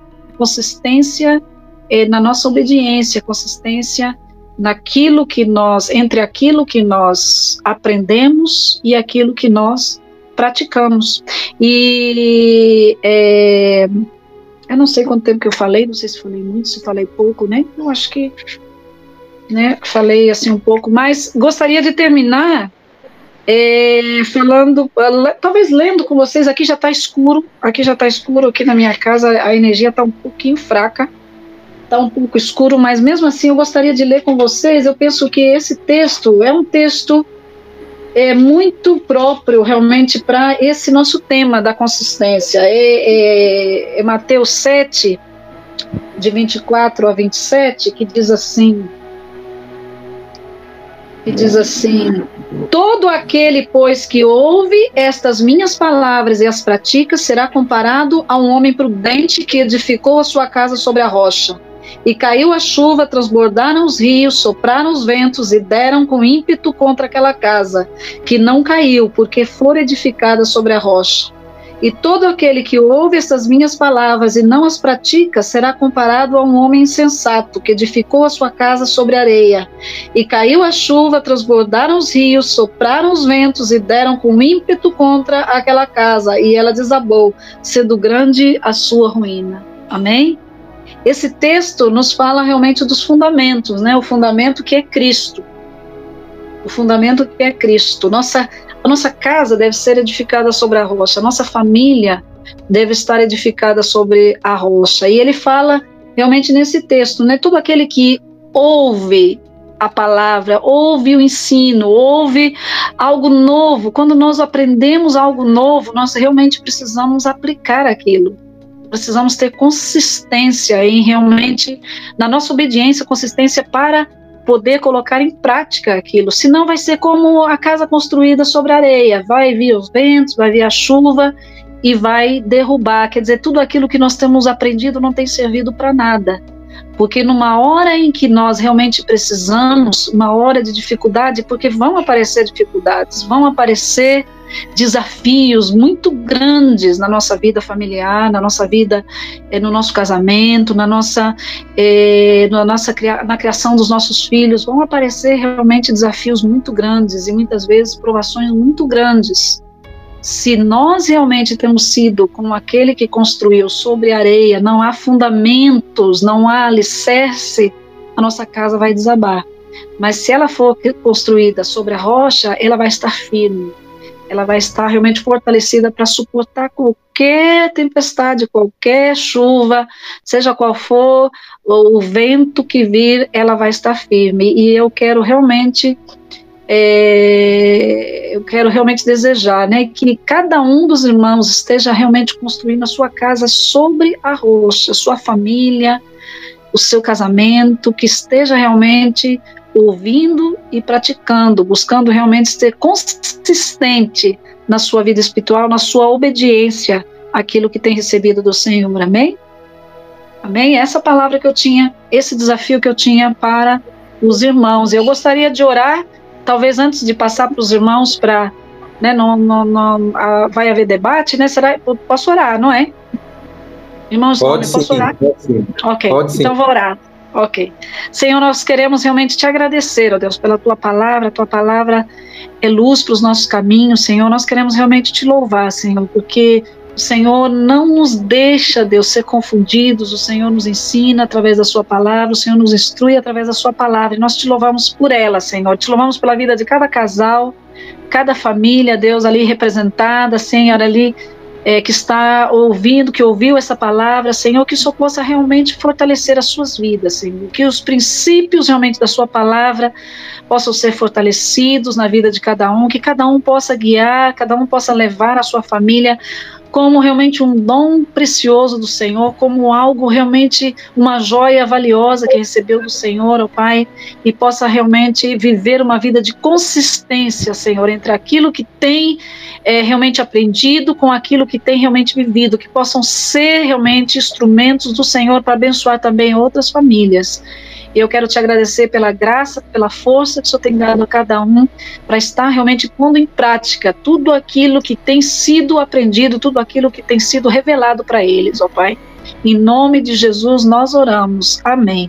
na nossa obediência, consistência naquilo que entre aquilo que nós aprendemos e aquilo que nós praticamos. E eu não sei quanto tempo que eu falei, não sei se falei muito, se falei pouco, né? Eu acho que falei assim um pouco, mas gostaria de terminar falando, talvez lendo com vocês. Aqui já está escuro, aqui na minha casa a energia está um pouquinho fraca, está um pouco escuro, mas mesmo assim eu gostaria de ler com vocês. Eu penso que esse texto é um texto muito próprio realmente para esse nosso tema da consistência. É Mateus 7, de 24 a 27, que diz assim: todo aquele, pois, que ouve estas minhas palavras e as pratica, será comparado a um homem prudente que edificou a sua casa sobre a rocha. E caiu a chuva, transbordaram os rios, sopraram os ventos e deram com ímpeto contra aquela casa, que não caiu, porque fora edificada sobre a rocha. E todo aquele que ouve estas minhas palavras e não as pratica será comparado a um homem insensato que edificou a sua casa sobre areia. E caiu a chuva, transbordaram os rios, sopraram os ventos e deram com ímpeto contra aquela casa, e ela desabou, sendo grande a sua ruína. Amém? Esse texto nos fala realmente dos fundamentos, né? O fundamento que é Cristo. O fundamento que é Cristo. Nossa A nossa casa deve ser edificada sobre a rocha, a nossa família deve estar edificada sobre a rocha. E ele fala realmente nesse texto, né? Todo aquele que ouve a palavra, ouve o ensino, ouve algo novo. Quando nós aprendemos algo novo, nós realmente precisamos aplicar aquilo. Precisamos ter consistência em realmente, na nossa obediência, consistência para poder colocar em prática aquilo. Senão vai ser como a casa construída sobre areia. Vai vir os ventos, vai vir a chuva e vai derrubar. Quer dizer, tudo aquilo que nós temos aprendido não tem servido para nada. Porque numa hora em que nós realmente precisamos, uma hora de dificuldade, porque vão aparecer dificuldades, vão aparecer desafios muito grandes na nossa vida familiar, na nossa vida, no nosso casamento, na criação dos nossos filhos, vão aparecer realmente desafios muito grandes e muitas vezes provações muito grandes. Se nós realmente temos sido como aquele que construiu sobre areia, não há fundamentos, não há alicerce, a nossa casa vai desabar. Mas se ela for construída sobre a rocha, ela vai estar firme, ela vai estar realmente fortalecida para suportar qualquer tempestade, qualquer chuva, seja qual for o vento que vir, ela vai estar firme. E eu quero realmente desejar, né, que cada um dos irmãos esteja realmente construindo a sua casa sobre a rocha, sua família, o seu casamento, que esteja realmente ouvindo e praticando, buscando realmente ser consistente na sua vida espiritual, na sua obediência àquilo que tem recebido do Senhor, amém? Amém? Essa palavra que eu tinha, esse desafio que eu tinha para os irmãos. Eu gostaria de orar, talvez antes de passar para os irmãos, para, né, vai haver debate, né? Posso orar, não é? Irmãos, posso orar? Pode sim. Ok, pode sim. Então vou orar. Ok. Senhor, nós queremos realmente te agradecer, ó Deus, pela tua palavra é luz para os nossos caminhos, Senhor. Nós queremos realmente te louvar, Senhor, porque o Senhor não nos deixa, Deus, ser confundidos. O Senhor nos ensina através da sua palavra, o Senhor nos instrui através da sua palavra, e nós te louvamos por ela, Senhor. Te louvamos pela vida de cada casal, cada família, Deus, ali representada, Senhor, ali que está ouvindo, que ouviu essa palavra, Senhor, que isso possa realmente fortalecer as suas vidas, Senhor, que os princípios realmente da sua palavra possam ser fortalecidos na vida de cada um, que cada um possa guiar, cada um possa levar a sua família como realmente um dom precioso do Senhor, como algo realmente, uma joia valiosa que recebeu do Senhor, ó Pai, e possa realmente viver uma vida de consistência, Senhor, entre aquilo que tem realmente aprendido com aquilo que tem realmente vivido, que possam ser realmente instrumentos do Senhor para abençoar também outras famílias. Eu quero te agradecer pela graça, pela força que o Senhor tem dado a cada um, para estar realmente pondo em prática tudo aquilo que tem sido aprendido, tudo aquilo que tem sido revelado para eles, ó Pai. Em nome de Jesus nós oramos. Amém.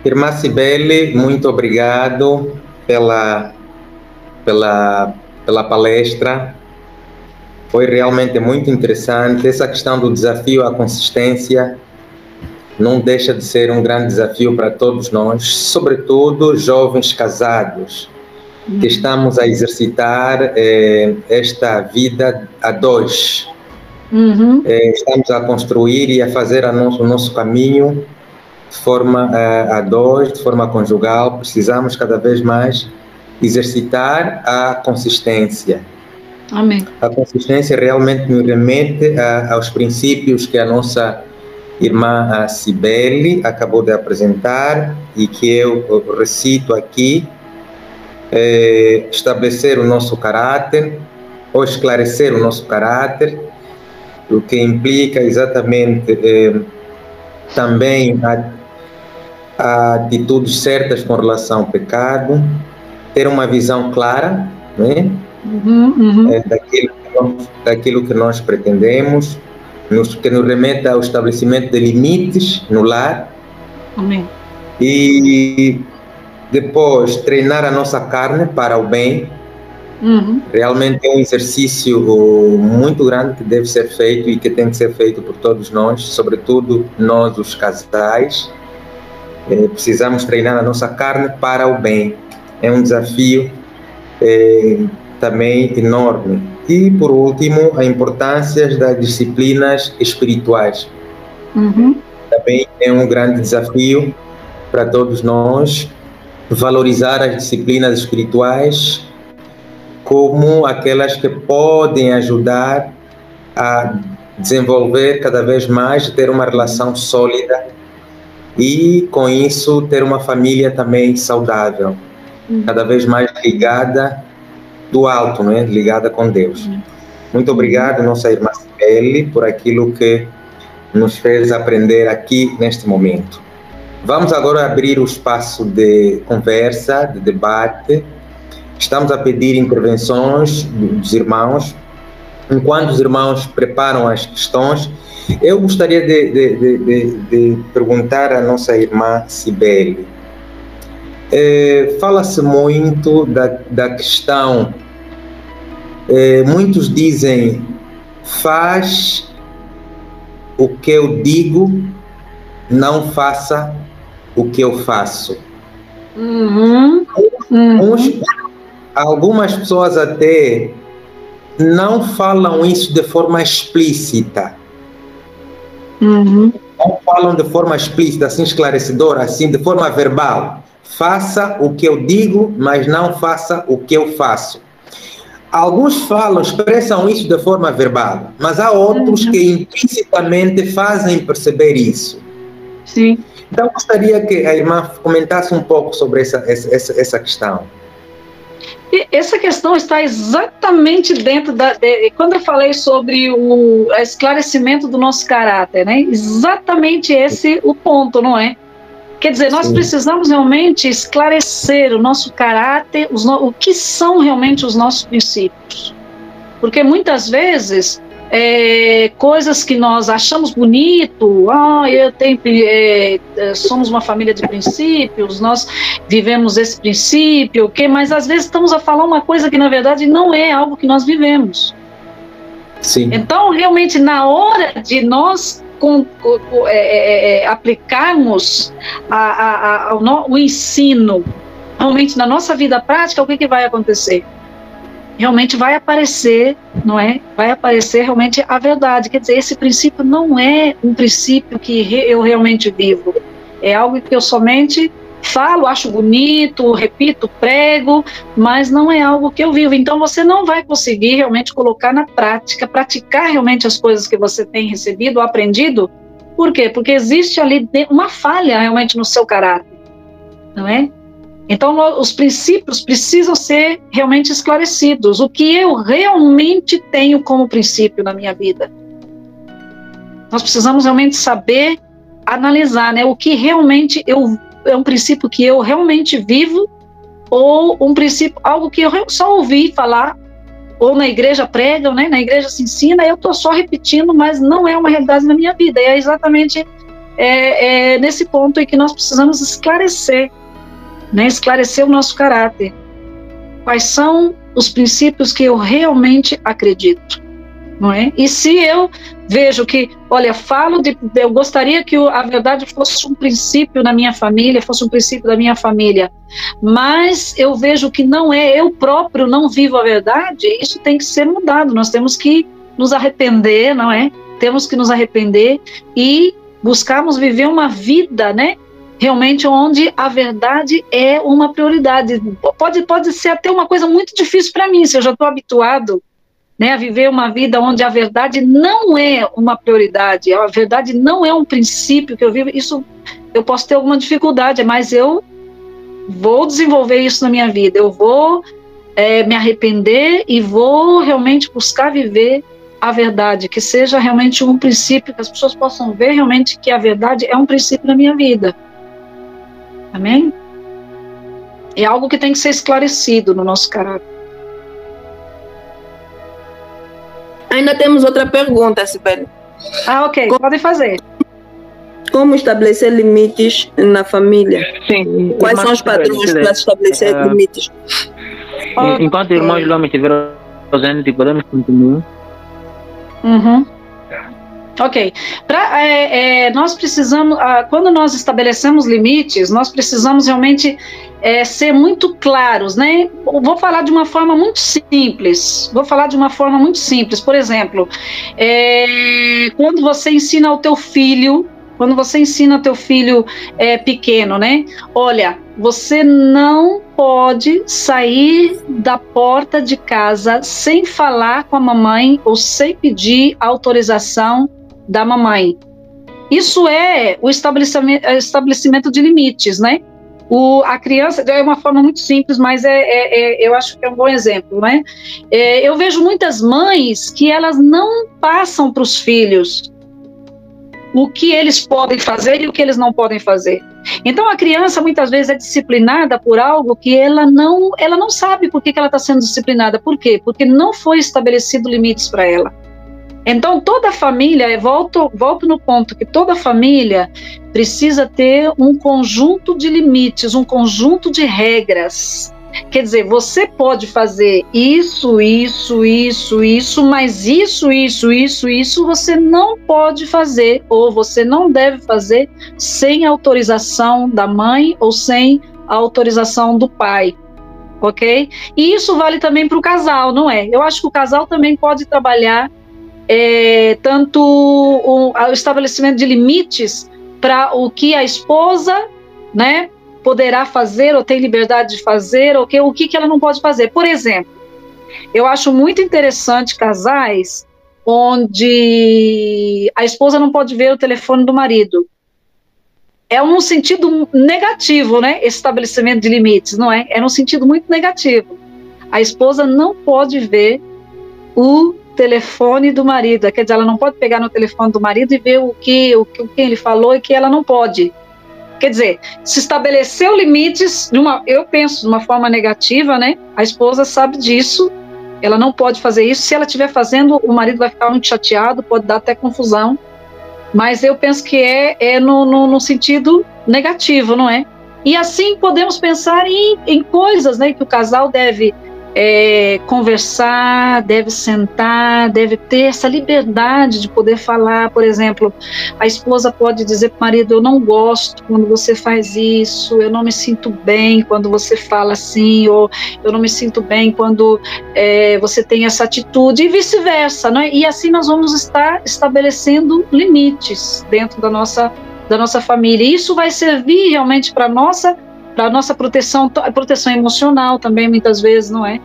Irmã Cibele, muito obrigado pela palestra. Foi realmente muito interessante. Essa questão do desafio à consistência não deixa de ser um grande desafio para todos nós, sobretudo jovens casados, que estamos a exercitar esta vida a dois. Estamos a construir e a fazer o nosso caminho de forma a dois, de forma conjugal. Precisamos cada vez mais exercitar a consistência. Amém. A consistência realmente nos remete aos princípios que a nossa irmã Cibele acabou de apresentar e que eu recito aqui: estabelecer o nosso caráter, ou esclarecer o nosso caráter, o que implica exatamente também a atitudes certas com relação ao pecado, ter uma visão clara, né? Daquilo que nós pretendemos, que nos remeta ao estabelecimento de limites no lar. Amém. E depois treinar a nossa carne para o bem. Realmente é um exercício muito grande que deve ser feito e que tem que ser feito por todos nós, sobretudo nós os casais. Precisamos treinar a nossa carne para o bem. É um desafio também enorme. E, por último, a importância das disciplinas espirituais. Também é um grande desafio para todos nós valorizar as disciplinas espirituais como aquelas que podem ajudar a desenvolver cada vez mais, ter uma relação sólida e, com isso, ter uma família também saudável, cada vez mais ligada do alto, né? Ligada com Deus. Muito obrigado, nossa irmã Cibele, por aquilo que nos fez aprender aqui neste momento. Vamos agora abrir o espaço de conversa, de debate. Estamos a pedir intervenções dos irmãos. Enquanto os irmãos preparam as questões, eu gostaria de perguntar à nossa irmã Cibele. Fala-se muito da questão, muitos dizem, faz o que eu digo, não faça o que eu faço. Algumas pessoas até não falam isso de forma explícita. Não falam de forma explícita, assim, esclarecedora, assim, de forma verbal. Faça o que eu digo, mas não faça o que eu faço. Alguns falam, expressam isso de forma verbal, mas há outros que implicitamente fazem perceber isso. Sim. Então, gostaria que a irmã comentasse um pouco sobre essa questão. E essa questão está exatamente dentro quando eu falei sobre o esclarecimento do nosso caráter, né? Exatamente esse o ponto, não é? Quer dizer, nós precisamos realmente esclarecer o nosso caráter, o que são realmente os nossos princípios. Porque muitas vezes, coisas que nós achamos bonito, somos uma família de princípios, nós vivemos esse princípio, mas às vezes estamos a falar uma coisa que na verdade não é algo que nós vivemos. Sim. Então, realmente, na hora de nós aplicarmos o ensino realmente na nossa vida prática, o que vai acontecer? Realmente vai aparecer, não é? Vai aparecer realmente a verdade. Quer dizer, esse princípio não é um princípio que eu realmente vivo. É algo que eu somente falo, acho bonito, repito, prego, mas não é algo que eu vivo. Então você não vai conseguir realmente colocar na prática, praticar realmente as coisas que você tem recebido ou aprendido. Por quê? Porque existe ali uma falha realmente no seu caráter, não é? Então os princípios precisam ser realmente esclarecidos. O que eu realmente tenho como princípio na minha vida? Nós precisamos realmente saber analisar, né? O que realmente é um princípio que eu realmente vivo, ou um princípio, algo que eu só ouvi falar, ou na igreja pregam, né? Na igreja se ensina, eu estou só repetindo, mas não é uma realidade na minha vida. E é exatamente nesse ponto em que nós precisamos esclarecer, né? Esclarecer o nosso caráter. Quais são os princípios que eu realmente acredito, não é? E se eu vejo que, olha, eu gostaria que a verdade fosse um princípio na minha família, fosse um princípio da minha família, mas eu vejo que não é, eu próprio não vivo a verdade, isso tem que ser mudado. Nós temos que nos arrepender, não é? Temos que nos arrepender e buscarmos viver uma vida, né? Realmente onde a verdade é uma prioridade. Pode ser até uma coisa muito difícil para mim, se eu já estou habituado, né, a viver uma vida onde a verdade não é uma prioridade, a verdade não é um princípio que eu vivo. Isso eu posso ter alguma dificuldade, mas eu vou desenvolver isso na minha vida. Eu vou me arrepender e vou realmente buscar viver a verdade, que seja realmente um princípio, que as pessoas possam ver realmente que a verdade é um princípio na minha vida. Amém? É algo que tem que ser esclarecido no nosso caráter. Ainda temos outra pergunta, Cibele. Ok, podem fazer. Como estabelecer limites na família? Sim. Quais são os padrões para estabelecer limites? Enquanto irmãos Loma estiveram ausentes, podemos continuar? Ok. Nós precisamos, quando nós estabelecemos limites, nós precisamos realmente ser muito claros, né? Vou falar de uma forma muito simples. Por exemplo, quando você ensina ao teu filho, pequeno, né? Olha, você não pode sair da porta de casa sem falar com a mamãe ou sem pedir autorização da mamãe. Isso é o estabelecimento de limites, né? A criança, é uma forma muito simples, mas eu acho que é um bom exemplo, né? Eu vejo muitas mães que elas não passam para os filhos o que eles podem fazer e o que eles não podem fazer. Então a criança muitas vezes é disciplinada por algo que ela não sabe por que ela está sendo disciplinada. Por quê? Porque não foi estabelecido limites para ela. Então toda família, volto no ponto que toda família precisa ter um conjunto de limites, um conjunto de regras. Quer dizer, você pode fazer isso, mas isso você não pode fazer, ou você não deve fazer sem autorização da mãe ou sem autorização do pai, ok? E isso vale também para o casal, não é? Eu acho que o casal também pode trabalhar tanto o estabelecimento de limites para o que a esposa, né, poderá fazer ou tem liberdade de fazer, o que ela não pode fazer. Por exemplo, eu acho muito interessante casais onde a esposa não pode ver o telefone do marido. É um sentido negativo, né? Esse estabelecimento de limites, não é? É um sentido muito negativo. A esposa não pode ver o telefone do marido, quer dizer, ela não pode pegar no telefone do marido e ver o que ele falou e que ela não pode. Quer dizer, se estabeleceu limites, eu penso de uma forma negativa, né? A esposa sabe disso, ela não pode fazer isso. Se ela estiver fazendo, o marido vai ficar muito chateado, pode dar até confusão. Mas eu penso que é no sentido negativo, não é? E assim podemos pensar em coisas, né, que o casal deve conversar, deve sentar, deve ter essa liberdade de poder falar. Por exemplo, a esposa pode dizer para o marido: eu não gosto quando você faz isso, eu não me sinto bem quando você fala assim, ou eu não me sinto bem quando você tem essa atitude, e vice-versa, não é? E assim nós vamos estar estabelecendo limites dentro da nossa família, e isso vai servir realmente para a nossa proteção emocional também, muitas vezes, não é?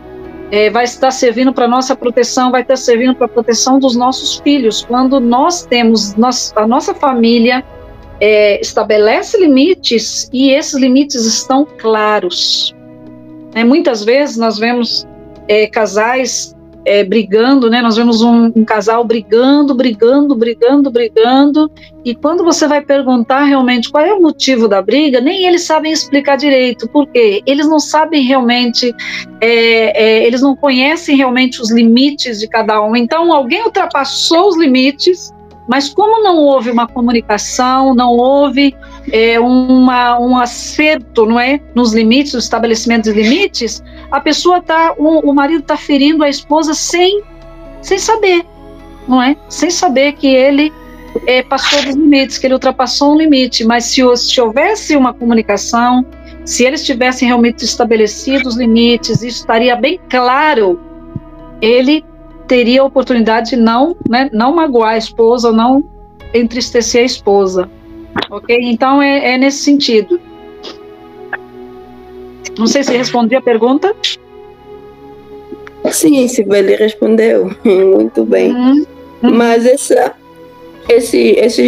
Vai estar servindo para a nossa proteção, vai estar servindo para a proteção dos nossos filhos. Quando nós temos, a nossa família estabelece limites, e esses limites estão claros. Muitas vezes nós vemos casais brigando, né? Nós vemos um casal brigando, e quando você vai perguntar realmente qual é o motivo da briga, nem eles sabem explicar direito. Por quê? Eles não sabem realmente, eles não conhecem realmente os limites de cada um. Então alguém ultrapassou os limites, mas como não houve uma comunicação, não houve um acerto, não é, nos limites, no estabelecimento de limites, a pessoa o marido está ferindo a esposa sem saber, não é? Sem saber que ele passou dos limites, que ele ultrapassou um limite. Mas se houvesse uma comunicação, se eles tivessem realmente estabelecido os limites, isso estaria bem claro, ele teria a oportunidade de não magoar a esposa, não entristecer a esposa, ok? Então é nesse sentido. Não sei se respondi a pergunta. Sim, Cibele respondeu muito bem. Mas esses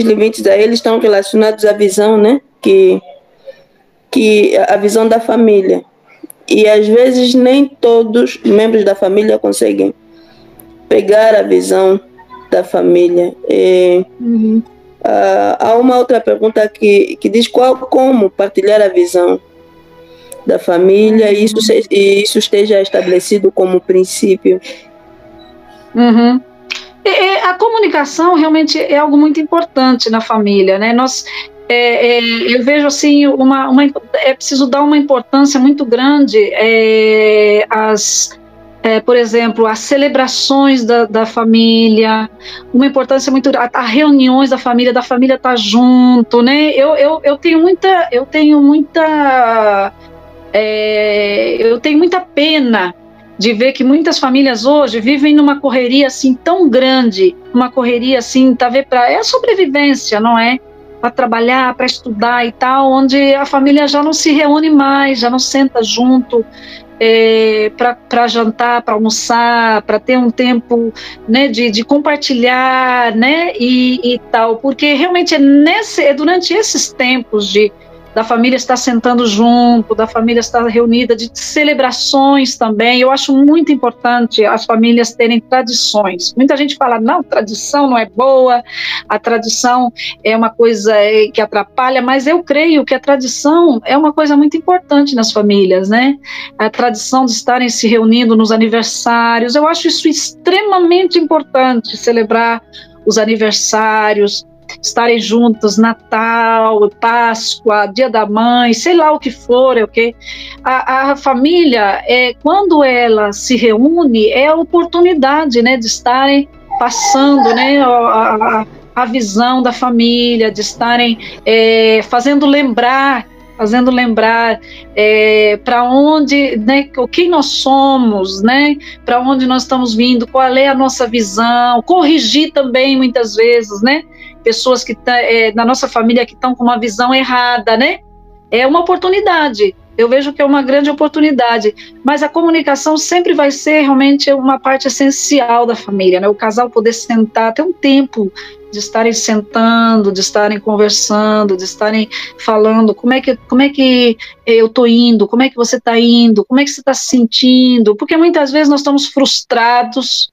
limites aí, eles estão relacionados à visão, né? Que a visão da família. E às vezes nem todos os membros da família conseguem pegar a visão da família. Há uma outra pergunta que diz como partilhar a visão da família, e isso esteja estabelecido como princípio. A comunicação realmente é algo muito importante na família, né? Eu vejo assim, é preciso dar uma importância muito grande por exemplo, as celebrações da família, uma importância muito grande, as reuniões da família estar junto, né? Eu tenho muita eu tenho muita pena de ver que muitas famílias hoje vivem numa correria assim tão grande, uma correria assim, tá vendo, é a sobrevivência, não é? Para trabalhar, para estudar e tal, onde a família já não se reúne mais, já não senta junto para jantar, para almoçar, para ter um tempo, né, de compartilhar, né, e tal, porque realmente é durante esses tempos da família estar sentando junto, da família estar reunida, de celebrações também. Eu acho muito importante as famílias terem tradições. Muita gente fala, não, tradição não é boa, a tradição é uma coisa que atrapalha, mas eu creio que a tradição é uma coisa muito importante nas famílias, né? A tradição de estarem se reunindo nos aniversários, eu acho isso extremamente importante, celebrar os aniversários, estarem juntos, Natal, Páscoa, Dia da Mãe, sei lá o que for, a família, quando ela se reúne, é a oportunidade, né, de estarem passando, né, a visão da família, de estarem fazendo lembrar para onde, né, quem nós somos, né, para onde nós estamos vindo, qual é a nossa visão, corrigir também muitas vezes, né, pessoas que na nossa família que estão com uma visão errada, né, é uma oportunidade, eu vejo que é uma grande oportunidade, mas a comunicação sempre vai ser realmente uma parte essencial da família, né, o casal poder sentar, ter um tempo de estarem sentando, de estarem conversando, de estarem falando como é que eu estou indo, como é que você está indo, como é que você está se sentindo, porque muitas vezes nós estamos frustrados,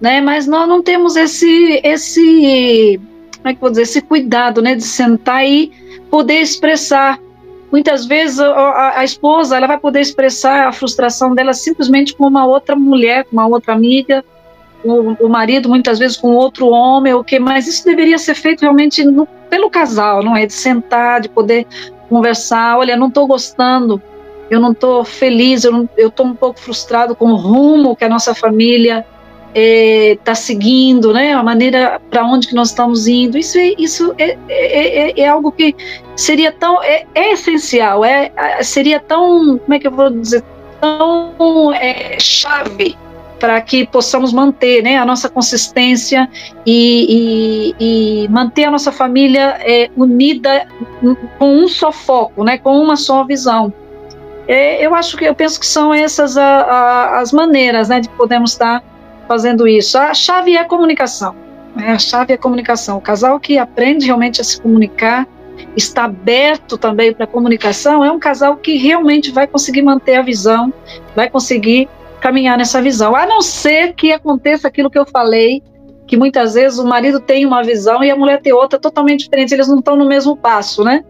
né, mas nós não temos como é que eu vou dizer, esse cuidado, né, de sentar e poder expressar. Muitas vezes a esposa, ela vai poder expressar a frustração dela simplesmente com uma outra mulher, com uma outra amiga, o marido muitas vezes com outro homem, mas isso deveria ser feito realmente pelo casal, não é? De sentar, de poder conversar, olha, não estou gostando, eu não estou feliz, eu estou um pouco frustrado com o rumo que a nossa família está seguindo, né? A maneira para onde que nós estamos indo, isso é algo que seria tão, essencial, seria tão, como é que eu vou dizer, tão chave para que possamos manter, né, a nossa consistência e manter a nossa família unida com um só foco, né, com uma só visão. Eu penso que são essas as maneiras, né, de podermos estar fazendo isso. A chave é a comunicação, né, a chave é a comunicação. O casal que aprende realmente a se comunicar, está aberto também para a comunicação, é um casal que realmente vai conseguir manter a visão, vai conseguir caminhar nessa visão, a não ser que aconteça aquilo que eu falei, que muitas vezes o marido tem uma visão e a mulher tem outra totalmente diferente, eles não estão no mesmo passo, né?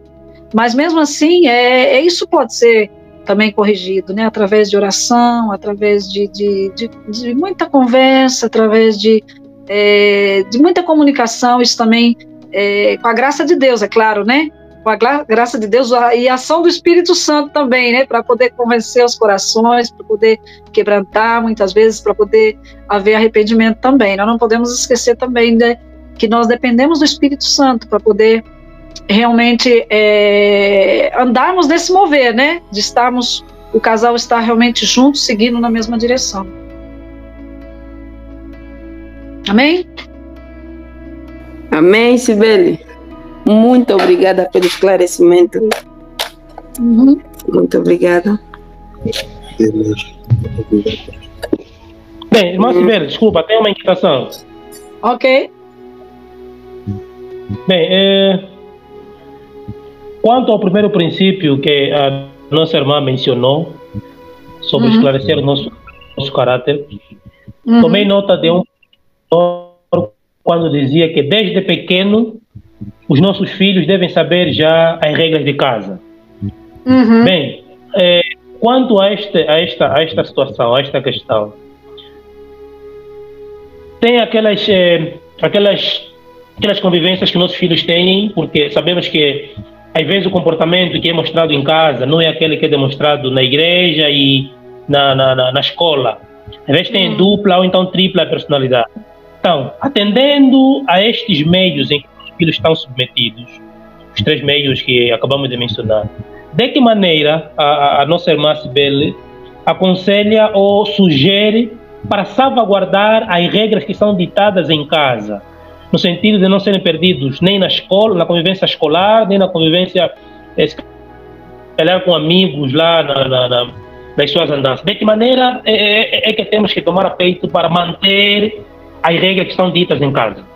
Mas mesmo assim, isso pode ser também corrigido, né? Através de oração, através de muita conversa, através de muita comunicação, isso também, com a graça de Deus, é claro, né? Com a graça de Deus e a ação do Espírito Santo também, né, para poder convencer os corações, para poder quebrantar muitas vezes, para poder haver arrependimento também. Nós não podemos esquecer também, né, que nós dependemos do Espírito Santo para poder realmente andarmos nesse mover, né, de o casal estar realmente junto, seguindo na mesma direção. Amém? Amém, Cibele. Muito obrigada pelo esclarecimento. Uhum. Muito obrigada. Bem, irmã Cibele, desculpa, tem uma inquietação. Ok. Bem, quanto ao primeiro princípio que a nossa irmã mencionou, sobre esclarecer o nosso caráter, tomei nota de quando dizia que desde pequeno os nossos filhos devem saber já as regras de casa. Bem, quanto a esta situação, a esta questão, tem aquelas convivências que nossos filhos têm, porque sabemos que às vezes o comportamento que é mostrado em casa não é aquele que é demonstrado na igreja e na escola. Às vezes tem dupla ou então tripla personalidade. Então, atendendo a estes meios em que os filhos estão submetidos, os 3 meios que acabamos de mencionar, de que maneira a nossa irmã Cibele aconselha ou sugere para salvaguardar as regras que são ditadas em casa, no sentido de não serem perdidos nem na escola, na convivência escolar, nem na convivência com amigos lá nas suas andanças? De que maneira é que temos que tomar a peito para manter as regras que são ditas em casa?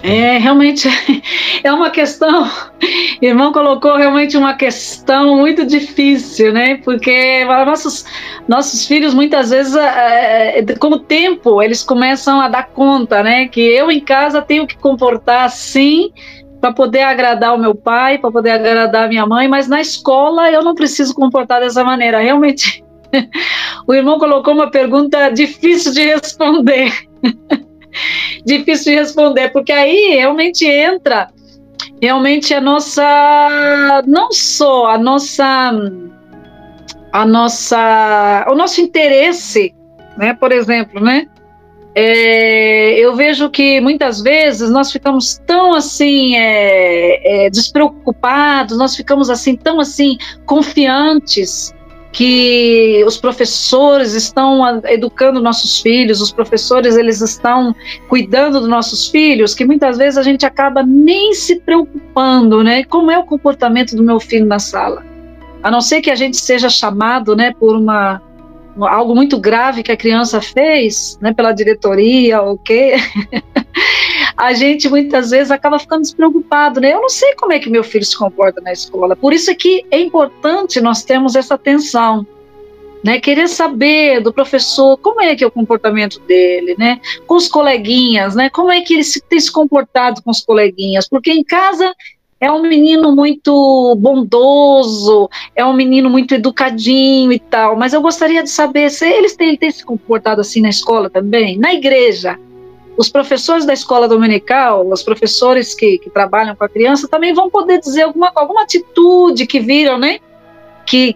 Realmente é uma questão, o irmão colocou realmente uma questão muito difícil, né? Porque nossos filhos muitas vezes, com o tempo, eles começam a dar conta, né? Que eu em casa tenho que comportar assim para poder agradar o meu pai, para poder agradar a minha mãe, mas na escola eu não preciso comportar dessa maneira. Realmente, o irmão colocou uma pergunta difícil de responder. Difícil de responder, porque aí realmente entra a nossa, não só o nosso interesse, né? Por exemplo, né? Eu vejo que muitas vezes nós ficamos tão assim despreocupados, nós ficamos assim tão assim confiantes que os professores estão educando nossos filhos, os professores eles estão cuidando dos nossos filhos, que muitas vezes a gente acaba nem se preocupando, né? Como é o comportamento do meu filho na sala? A não ser que a gente seja chamado, né, por algo muito grave que a criança fez, né, pela diretoria, ok? A gente muitas vezes acaba ficando despreocupado, né? Eu não sei como é que meu filho se comporta na escola. Por isso é que é importante nós termos essa atenção, né? Querer saber do professor como é que é o comportamento dele, né? Com os coleguinhas, né? Como é que ele tem se comportado com os coleguinhas? Porque em casa é um menino muito bondoso, é um menino muito educadinho e tal, mas eu gostaria de saber se ele tem se comportado assim na escola também, na igreja. Os professores da escola dominical, os professores que trabalham com a criança também vão poder dizer alguma atitude que viram, né? Que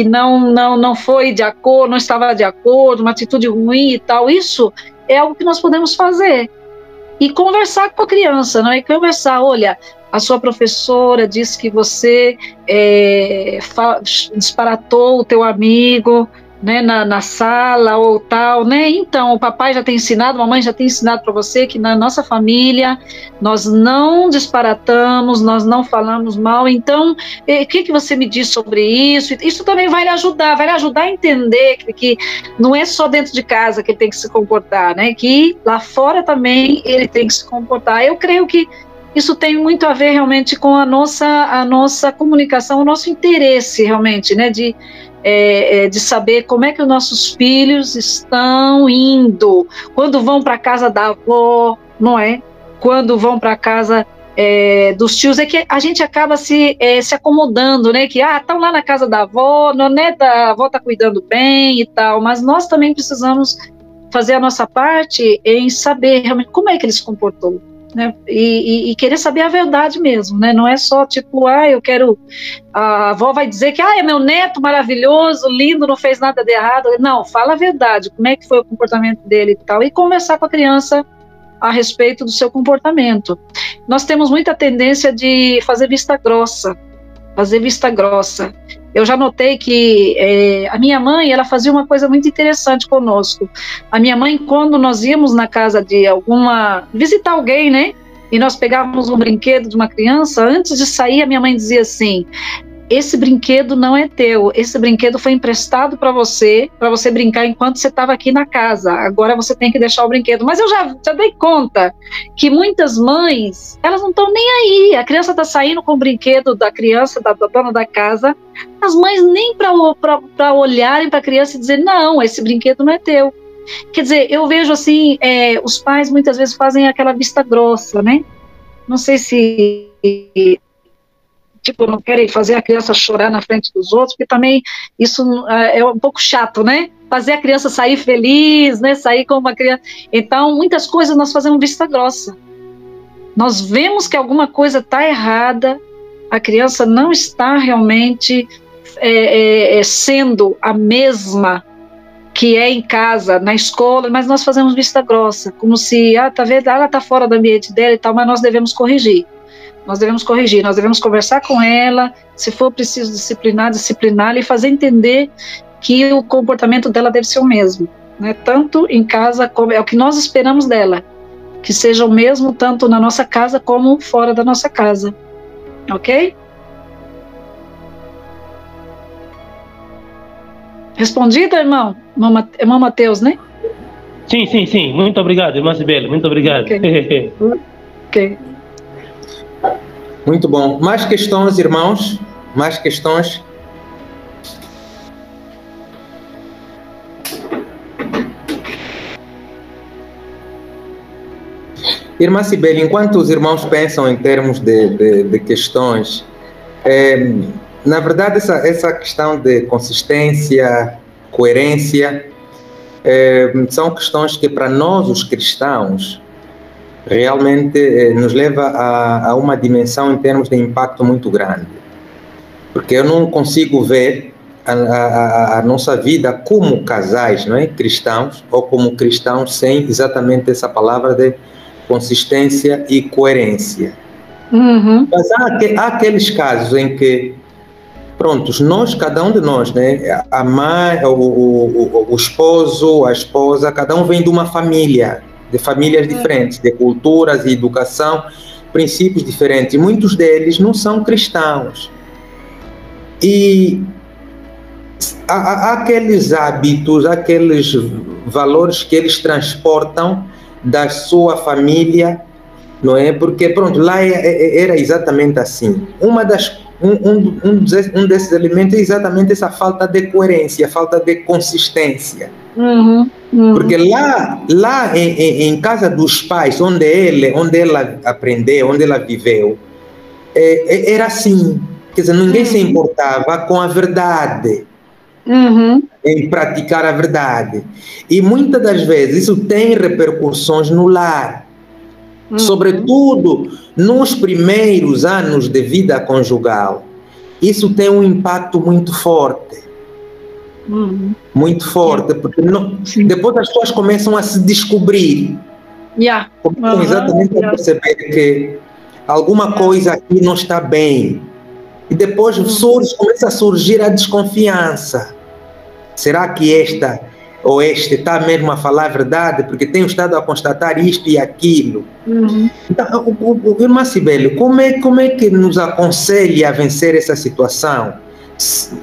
não foi de acordo, não estava de acordo, uma atitude ruim e tal. Isso é algo que nós podemos fazer. E conversar com a criança, não é? Conversar, olha, a sua professora disse que você disparatou o teu amigo, né, na sala ou tal, né? Então, o papai já tem ensinado, a mamãe já tem ensinado para você que na nossa família nós não disparatamos, nós não falamos mal. Então, o que você me diz sobre isso? Isso também vai lhe ajudar a entender que não é só dentro de casa que ele tem que se comportar, né? Que lá fora também ele tem que se comportar. Eu creio que isso tem muito a ver realmente com a nossa comunicação, o nosso interesse realmente, né? De saber como é que os nossos filhos estão indo, quando vão para a casa da avó, não é? Quando vão para a casa dos tios, é que a gente acaba se acomodando, né? Que estão lá na casa da avó, a neta, a avó está cuidando bem e tal, mas nós também precisamos fazer a nossa parte em saber realmente como é que ele se comportou. Né? E querer saber a verdade mesmo, né? Não é só tipo, a avó vai dizer que é meu neto maravilhoso, lindo, não fez nada de errado. Não, fala a verdade, como é que foi o comportamento dele e tal, e conversar com a criança a respeito do seu comportamento. Nós temos muita tendência de fazer vista grossa. Eu já notei que a minha mãe, ela fazia uma coisa muito interessante conosco. A minha mãe, quando nós íamos na casa de visitar alguém, né? E nós pegávamos um brinquedo de uma criança, antes de sair, a minha mãe dizia assim: esse brinquedo não é teu, esse brinquedo foi emprestado para você brincar enquanto você estava aqui na casa, agora você tem que deixar o brinquedo. Mas eu já dei conta que muitas mães, elas não estão nem aí, a criança está saindo com o brinquedo da criança, da dona da casa, as mães nem para olharem para a criança e dizer, não, esse brinquedo não é teu. Quer dizer, eu vejo assim, os pais muitas vezes fazem aquela vista grossa, né? Não sei se não querem fazer a criança chorar na frente dos outros, porque também isso é um pouco chato, né? Fazer a criança sair feliz, né? Sair como uma criança. Então, muitas coisas nós fazemos vista grossa. Nós vemos que alguma coisa está errada, a criança não está realmente sendo a mesma que é em casa, na escola, mas nós fazemos vista grossa, como se, tá vendo, ela está fora do ambiente dela e tal, mas nós devemos corrigir. nós devemos corrigir, nós devemos conversar com ela, se for preciso discipliná-la e fazer entender que o comportamento dela deve ser o mesmo, né? Tanto em casa, como é o que nós esperamos dela, que seja o mesmo tanto na nossa casa como fora da nossa casa, ok? Respondido, irmão? Irmão Mateus, né? Sim. Muito obrigado, irmã Cibele. Muito obrigado. Ok. Muito bom. Mais questões, irmãos? Mais questões? Irmã Cibele, enquanto os irmãos pensam em termos de questões, na verdade, essa questão de consistência, coerência, são questões que para nós, os cristãos, realmente nos leva a uma dimensão em termos de impacto muito grande. Porque eu não consigo ver a nossa vida como casais, não é? Cristãos, ou como cristãos sem exatamente essa palavra de consistência e coerência. Uhum. Mas há aqueles casos em que, prontos, cada um de nós, né, a mãe, o esposo, a esposa, cada um vem de uma família, de famílias diferentes, de culturas e educação, princípios diferentes. Muitos deles não são cristãos. E há aqueles hábitos, aqueles valores que eles transportam da sua família, não é? Porque, pronto, lá era exatamente assim. Um desses elementos é exatamente essa falta de coerência, falta de consistência. Porque lá em casa dos pais, onde ela aprendeu, onde ela viveu, era assim. Quer dizer, ninguém se importava com a verdade, em praticar a verdade. E muitas das vezes isso tem repercussões no lar. Sobretudo nos primeiros anos de vida conjugal. Isso tem um impacto muito forte. Muito forte, porque depois as pessoas começam a se descobrir. Começam exatamente a perceber que alguma coisa aqui não está bem. E depois começa a surgir a desconfiança. Será que esta ou este está mesmo a falar a verdade? Porque tenho estado a constatar isto e aquilo. Então, o irmã Cibele, como é que nos aconselha a vencer essa situação?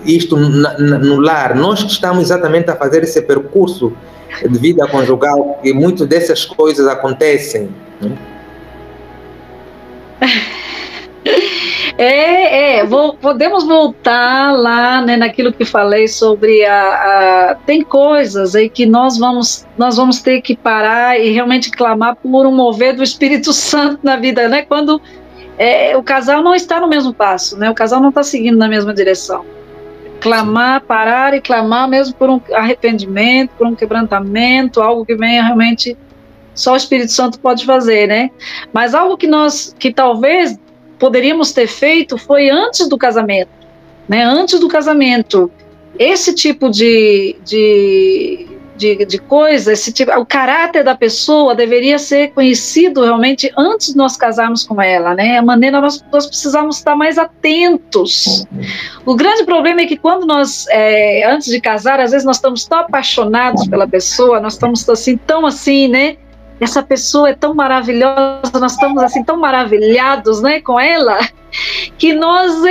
Isto no lar, nós que estamos exatamente a fazer esse percurso de vida conjugal, e muitas dessas coisas acontecem. Podemos voltar lá, né, naquilo que falei sobre tem coisas aí que nós vamos ter que parar e realmente clamar por um mover do Espírito Santo na vida, né? Quando o casal não está no mesmo passo, né? O casal não está seguindo na mesma direção. Parar e clamar mesmo por um arrependimento, por um quebrantamento, algo que venha realmente só o Espírito Santo pode fazer, né? Mas algo que talvez poderíamos ter feito foi antes do casamento, né? Antes do casamento, esse tipo de coisa, o caráter da pessoa deveria ser conhecido realmente antes de nós casarmos com ela, né? A maneira nós precisamos estar mais atentos. O grande problema é que quando nós, antes de casar, às vezes nós estamos tão apaixonados pela pessoa, nós estamos assim, tão assim, né? Essa pessoa é tão maravilhosa, nós estamos assim tão maravilhados, né, com ela, que nós,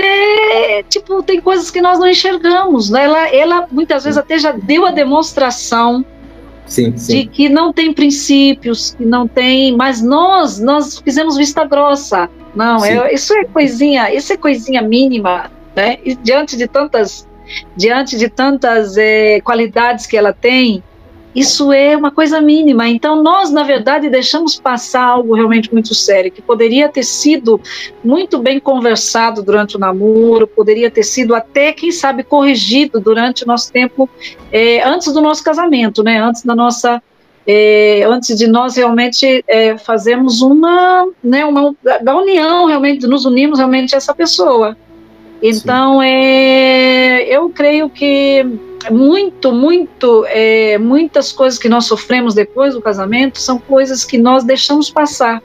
tem coisas que nós não enxergamos, né? Ela muitas vezes até já deu a demonstração de que não tem princípios, que não tem, mas nós fizemos vista grossa. Não, isso é coisinha mínima, né? E diante de tantas qualidades que ela tem, isso é uma coisa mínima. Então nós, na verdade, deixamos passar algo realmente muito sério, que poderia ter sido muito bem conversado durante o namoro, poderia ter sido até, quem sabe, corrigido durante o nosso tempo, antes do nosso casamento, né? Antes de nós realmente fazermos da união, realmente, nos unirmos realmente a essa pessoa. Então, eu creio que muitas coisas que nós sofremos depois do casamento são coisas que nós deixamos passar.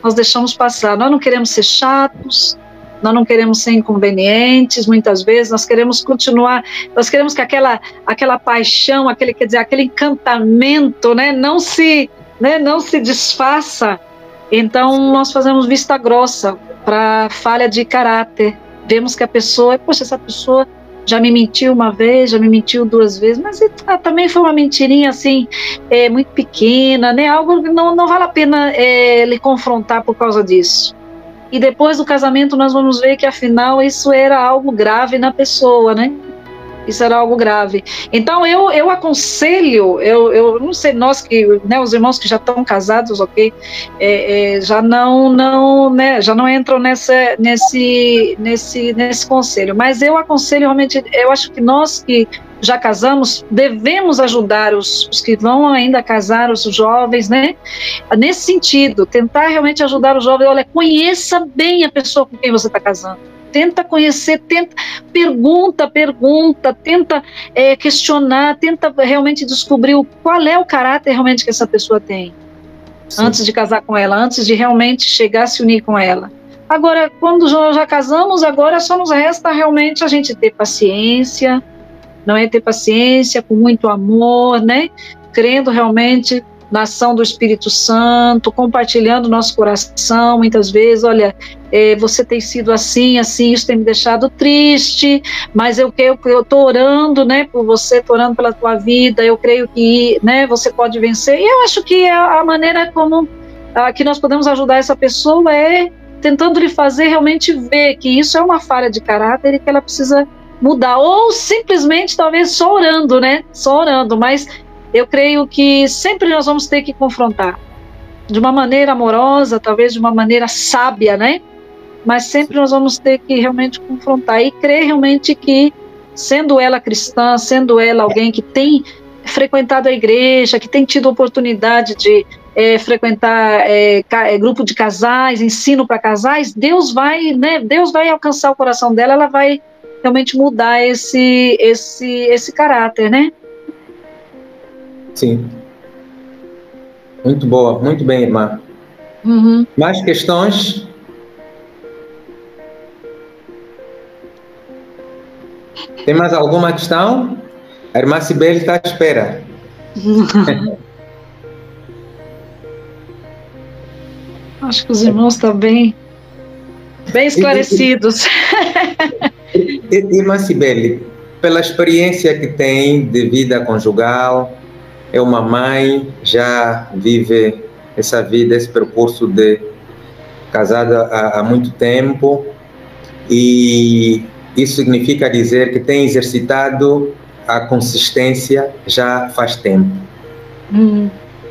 nós deixamos passar. Nós não queremos ser chatos, nós não queremos ser inconvenientes, muitas vezes, nós queremos continuar, nós queremos que aquela paixão, aquele encantamento, né, não se desfaça. Então, nós fazemos vista grossa para falha de caráter. Vemos que a pessoa, poxa, essa pessoa já me mentiu uma vez, já me mentiu 2 vezes, mas também foi uma mentirinha assim, muito pequena, né? Algo que não vale a pena lhe confrontar por causa disso. E depois do casamento nós vamos ver que afinal isso era algo grave na pessoa, né? Isso era algo grave. Então eu aconselho, eu não sei, nós que, né, os irmãos que já estão casados, ok, já não entram nesse conselho, mas eu aconselho realmente, eu acho que nós que já casamos, devemos ajudar os que vão ainda casar, os jovens, né? Nesse sentido, tentar realmente ajudar os jovens. Olha, conheça bem a pessoa com quem você está casando. Tenta conhecer, pergunta, tenta questionar, tenta realmente descobrir qual é o caráter realmente que essa pessoa tem. Sim. Antes de casar com ela, antes de realmente chegar a se unir com ela. Agora, quando já casamos, agora só nos resta realmente a gente ter paciência, não é ter paciência, com muito amor, né? Crendo realmente na ação do Espírito Santo, compartilhando nosso coração, muitas vezes, olha, você tem sido assim, isso tem me deixado triste, mas eu estou orando, né, por você, estou orando pela tua vida, eu creio que, né, você pode vencer. E eu acho que a maneira como que nós podemos ajudar essa pessoa é tentando lhe fazer realmente ver que isso é uma falha de caráter e que ela precisa mudar, ou simplesmente talvez só orando, né? Só orando, mas eu creio que sempre nós vamos ter que confrontar, de uma maneira amorosa, talvez de uma maneira sábia, né? Mas sempre nós vamos ter que realmente confrontar e crer realmente que, sendo ela cristã, sendo ela alguém que tem frequentado a igreja, que tem tido oportunidade de frequentar grupo de casais, ensino para casais, Deus vai alcançar o coração dela, ela vai realmente mudar esse caráter, né? Sim. Muito boa, muito bem, irmã. Uhum. Mais questões? Tem mais alguma questão? A irmã Cibele está à espera. Acho que os irmãos estão bem esclarecidos. Irmã Cibele, pela experiência que tem de vida conjugal, é uma mãe, já vive essa vida, esse percurso de casada há muito tempo, e isso significa dizer que tem exercitado a consistência já faz tempo.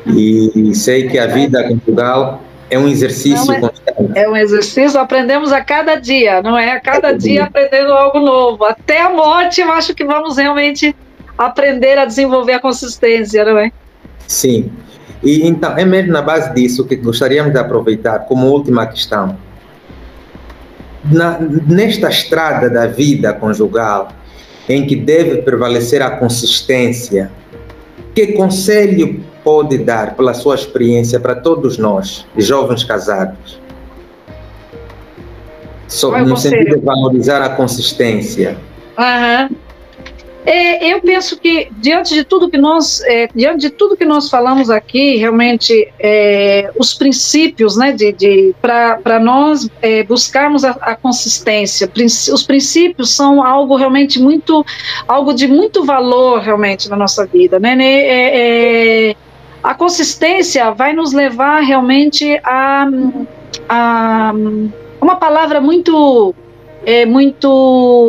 E sei que a vida conjugal é um exercício constante. É um exercício, aprendemos a cada dia, não é? A cada dia aprendendo algo novo. Até a morte, eu acho que vamos realmente aprender a desenvolver a consistência, não é? Sim. E então, é mesmo na base disso que gostaríamos de aproveitar como última questão. Nesta estrada da vida conjugal, em que deve prevalecer a consistência, que conselho pode dar, pela sua experiência, para todos nós, jovens casados? No sentido de valorizar a consistência. Eu penso que, diante de tudo que nós falamos aqui, realmente, os princípios, né, para nós buscarmos a consistência, os princípios são algo realmente algo de muito valor realmente na nossa vida, né? A consistência vai nos levar realmente a uma palavra muito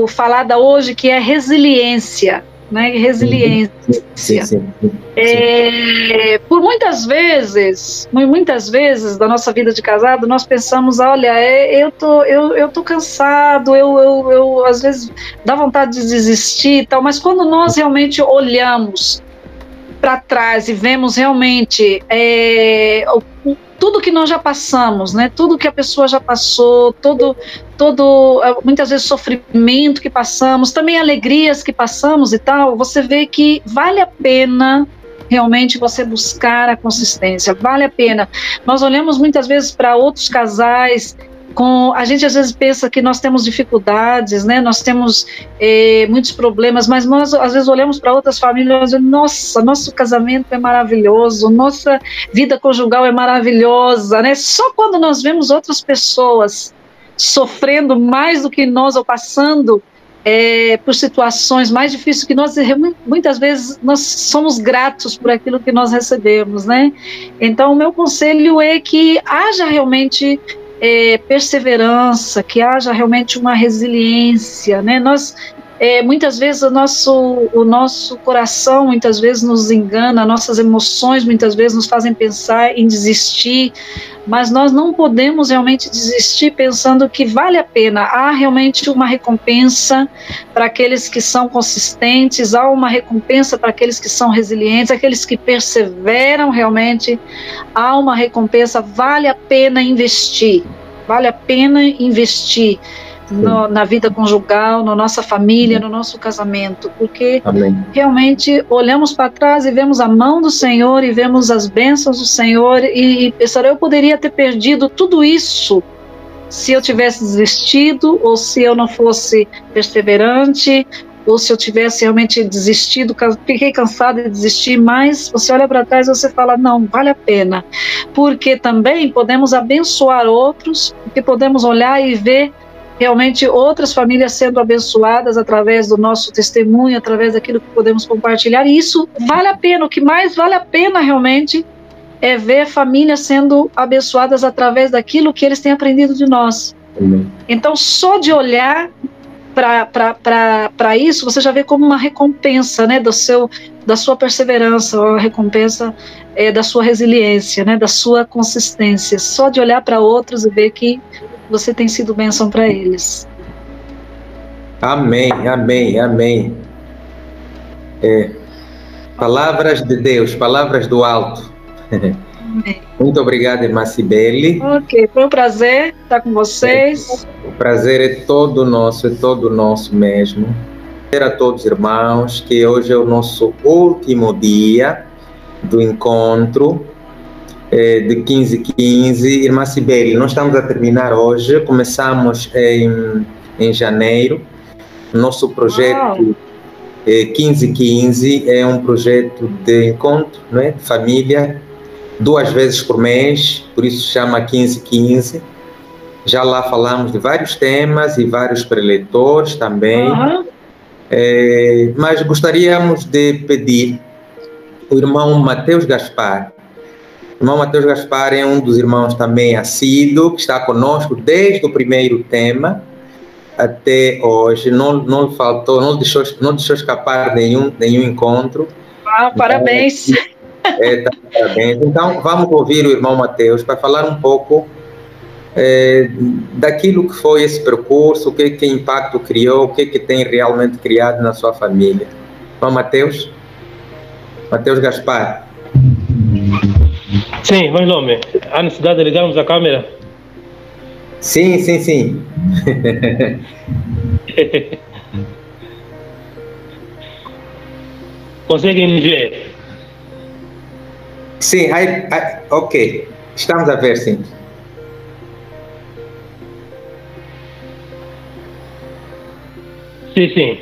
falada hoje, que é resiliência, né? Resiliência. Sim. Por muitas vezes da nossa vida de casado, nós pensamos, olha, eu tô cansado, eu às vezes dá vontade de desistir e tal, mas quando nós realmente olhamos para trás e vemos realmente tudo que nós já passamos, né? Tudo que a pessoa já passou, todo muitas vezes sofrimento que passamos, também alegrias que passamos e tal, você vê que vale a pena realmente você buscar a consistência. Vale a pena. Nós olhamos muitas vezes para outros casais, a gente às vezes pensa que nós temos dificuldades, né? Nós temos muitos problemas, mas nós às vezes olhamos para outras famílias e nossa, nosso casamento é maravilhoso, nossa vida conjugal é maravilhosa, né? Só quando nós vemos outras pessoas sofrendo mais do que nós ou passando por situações mais difíceis que nós, muitas vezes nós somos gratos por aquilo que nós recebemos, né? Então o meu conselho é que haja realmente perseverança, que haja realmente uma resiliência, né? Nós muitas vezes o nosso coração muitas vezes nos engana, nossas emoções muitas vezes nos fazem pensar em desistir, mas nós não podemos realmente desistir pensando que vale a pena. Há realmente uma recompensa para aqueles que são consistentes, há uma recompensa para aqueles que são resilientes, aqueles que perseveram realmente, há uma recompensa, vale a pena investir na vida conjugal, na nossa família, no nosso casamento, porque Amém. Realmente olhamos para trás e vemos a mão do Senhor e vemos as bênçãos do Senhor e pensar, eu poderia ter perdido tudo isso se eu tivesse desistido, ou se eu não fosse perseverante, ou se eu tivesse realmente desistido, fiquei cansada de desistir, mas você olha para trás e você fala, não, vale a pena, porque também podemos abençoar outros, porque podemos olhar e ver realmente outras famílias sendo abençoadas através do nosso testemunho, através daquilo que podemos compartilhar, e isso vale a pena. O que mais vale a pena realmente é ver famílias sendo abençoadas através daquilo que eles têm aprendido de nós. Então, só de olhar para isso, você já vê como uma recompensa, né, da sua perseverança, uma recompensa da sua resiliência, né, da sua consistência. Só de olhar para outros e ver que você tem sido bênção para eles. Amém, amém, amém. Palavras de Deus, palavras do alto. Amém. Muito obrigado, irmã Cibele. Ok, foi um prazer estar com vocês. O prazer é todo nosso mesmo. A todos, irmãos, que hoje é o nosso último dia do encontro de 15-15. Irmã Cibele, nós estamos a terminar hoje, começamos em janeiro. Nosso projeto 15-15 é um projeto de encontro, né, de família, 2 vezes por mês, por isso se chama 15-15. Já lá falamos de vários temas e vários preletores também. Mas gostaríamos de pedir o irmão Mateus Gaspar. O irmão Mateus Gaspar é um dos irmãos também assíduo, que está conosco desde o primeiro tema até hoje. Não faltou, não deixou escapar nenhum encontro. Parabéns. Parabéns. Então, vamos ouvir o irmão Mateus para falar um pouco daquilo que foi esse percurso, o que impacto criou, o que tem realmente criado na sua família. Irmão Mateus Gaspar. Sim, mas homem, há necessidade de ligarmos a câmera? Sim. Conseguem me ver? Sim, ok. Estamos a ver, sim. Sim.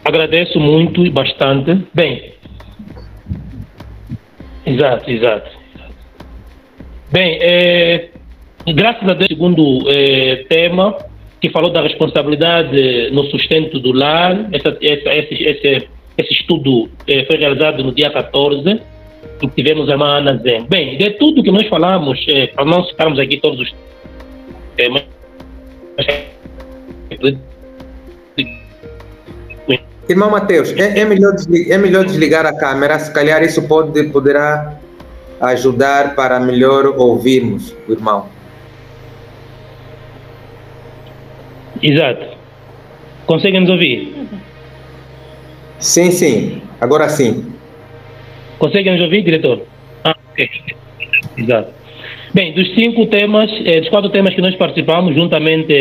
Agradeço muito e bastante. Bem, exato. Bem, graças a Deus, segundo tema, que falou da responsabilidade no sustento do lar, esse estudo foi realizado no dia 14, e tivemos a irmã Ana Zen. Bem, de tudo que nós falamos, para não citarmos aqui todos os temas, irmão Mateus, é melhor desligar a câmera, se calhar isso poderá ajudar para melhor ouvirmos o irmão. Exato. Conseguem nos ouvir? Sim. Agora sim. Conseguem nos ouvir, diretor? Ok. Exato. Bem, dos 4 temas que nós participamos, juntamente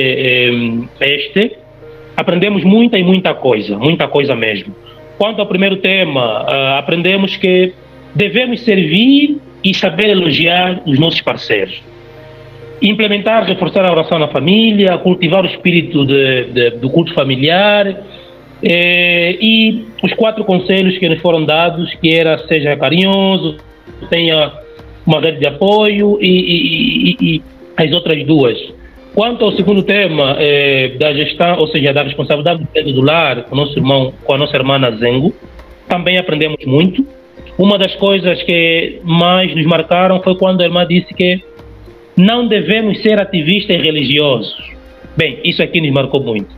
aprendemos muita coisa mesmo. Quanto ao primeiro tema, aprendemos que devemos servir e saber elogiar os nossos parceiros. Implementar, reforçar a oração na família, cultivar o espírito do culto familiar, e os 4 conselhos que nos foram dados, que era: seja carinhoso, tenha uma rede de apoio, e as outras 2. Quanto ao segundo tema, da gestão, ou seja, da responsabilidade do lar com a nossa irmã Zengo, também aprendemos muito. Uma das coisas que mais nos marcaram foi quando a irmã disse que não devemos ser ativistas religiosos. Bem, isso aqui nos marcou muito.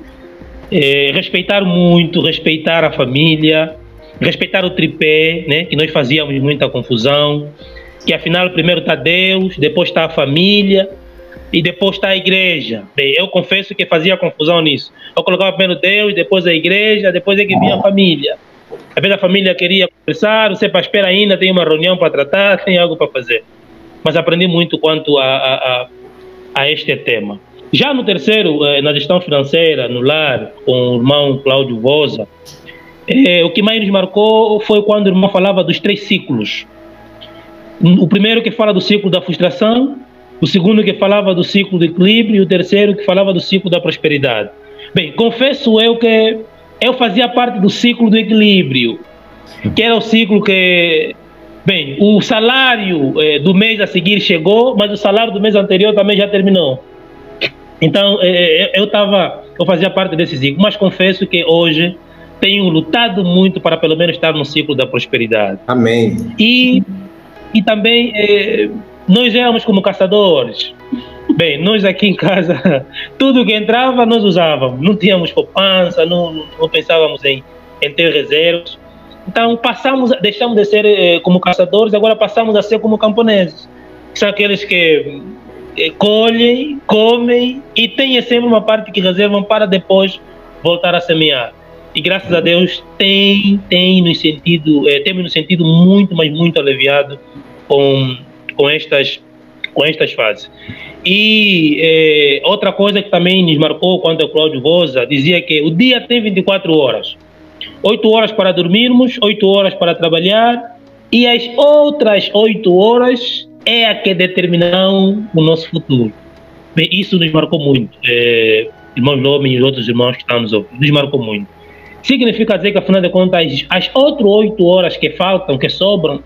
Respeitar muito, respeitar a família, respeitar o tripé, né, que nós fazíamos muita confusão, que afinal primeiro está Deus, depois está a família e depois está a igreja. Bem, eu confesso que fazia confusão nisso. Eu colocava primeiro Deus, depois a igreja, depois é que vinha a família. Às vezes a família queria conversar, você para espera ainda, tem uma reunião para tratar, tem algo para fazer. Mas aprendi muito quanto a este tema. Já no terceiro, na gestão financeira, no lar, com o irmão Cláudio Vosa, o que mais nos marcou foi quando o irmão falava dos 3 ciclos. O primeiro que fala do ciclo da frustração, o segundo que falava do ciclo do equilíbrio e o terceiro que falava do ciclo da prosperidade. Bem, confesso eu que eu fazia parte do ciclo do equilíbrio, que era o ciclo que, bem, o salário do mês a seguir chegou, mas o salário do mês anterior também já terminou. Então, eu fazia parte desse ciclo, mas confesso que hoje tenho lutado muito para pelo menos estar no ciclo da prosperidade. Amém. E também nós éramos como caçadores. Bem, nós aqui em casa, tudo que entrava nós usávamos. Não tínhamos poupança, não pensávamos em ter reservas. Então deixamos de ser como caçadores, agora passamos a ser como camponeses. São aqueles que colhem, comem e têm sempre uma parte que reservam para depois voltar a semear. E graças a Deus temos nos sentido muito, mas muito aliviado com estas fases. E outra coisa que também nos marcou quando o Cláudio Vosa dizia que o dia tem 24 horas. 8 horas para dormirmos, 8 horas para trabalhar, e as outras 8 horas é a que determinam o nosso futuro. Bem, isso nos marcou muito. Irmãos Lome e outros irmãos que estão nos ouvindo, nos marcou muito. Significa dizer que, afinal de contas, as outras 8 horas que faltam, que sobram,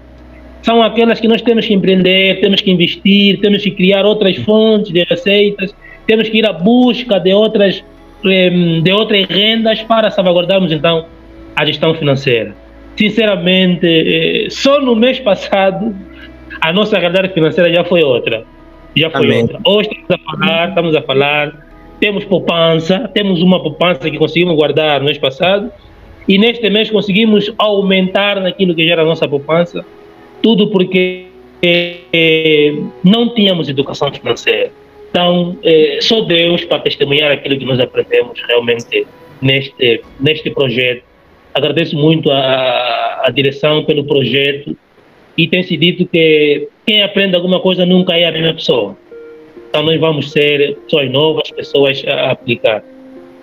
são aquelas que nós temos que empreender, temos que investir, temos que criar outras fontes de receitas, temos que ir à busca de outras rendas para salvaguardarmos, então, a gestão financeira. Sinceramente, só no mês passado, a nossa realidade financeira já foi outra. Hoje estamos a falar, temos poupança, temos uma poupança que conseguimos guardar no mês passado, e neste mês conseguimos aumentar naquilo que já era a nossa poupança, tudo porque não tínhamos educação financeira. Então, só Deus para testemunhar aquilo que nós aprendemos realmente neste projeto. Agradeço muito a direção pelo projeto, e tem-se dito que quem aprende alguma coisa nunca é a mesma pessoa. Então nós vamos ser pessoas novas, pessoas a aplicar.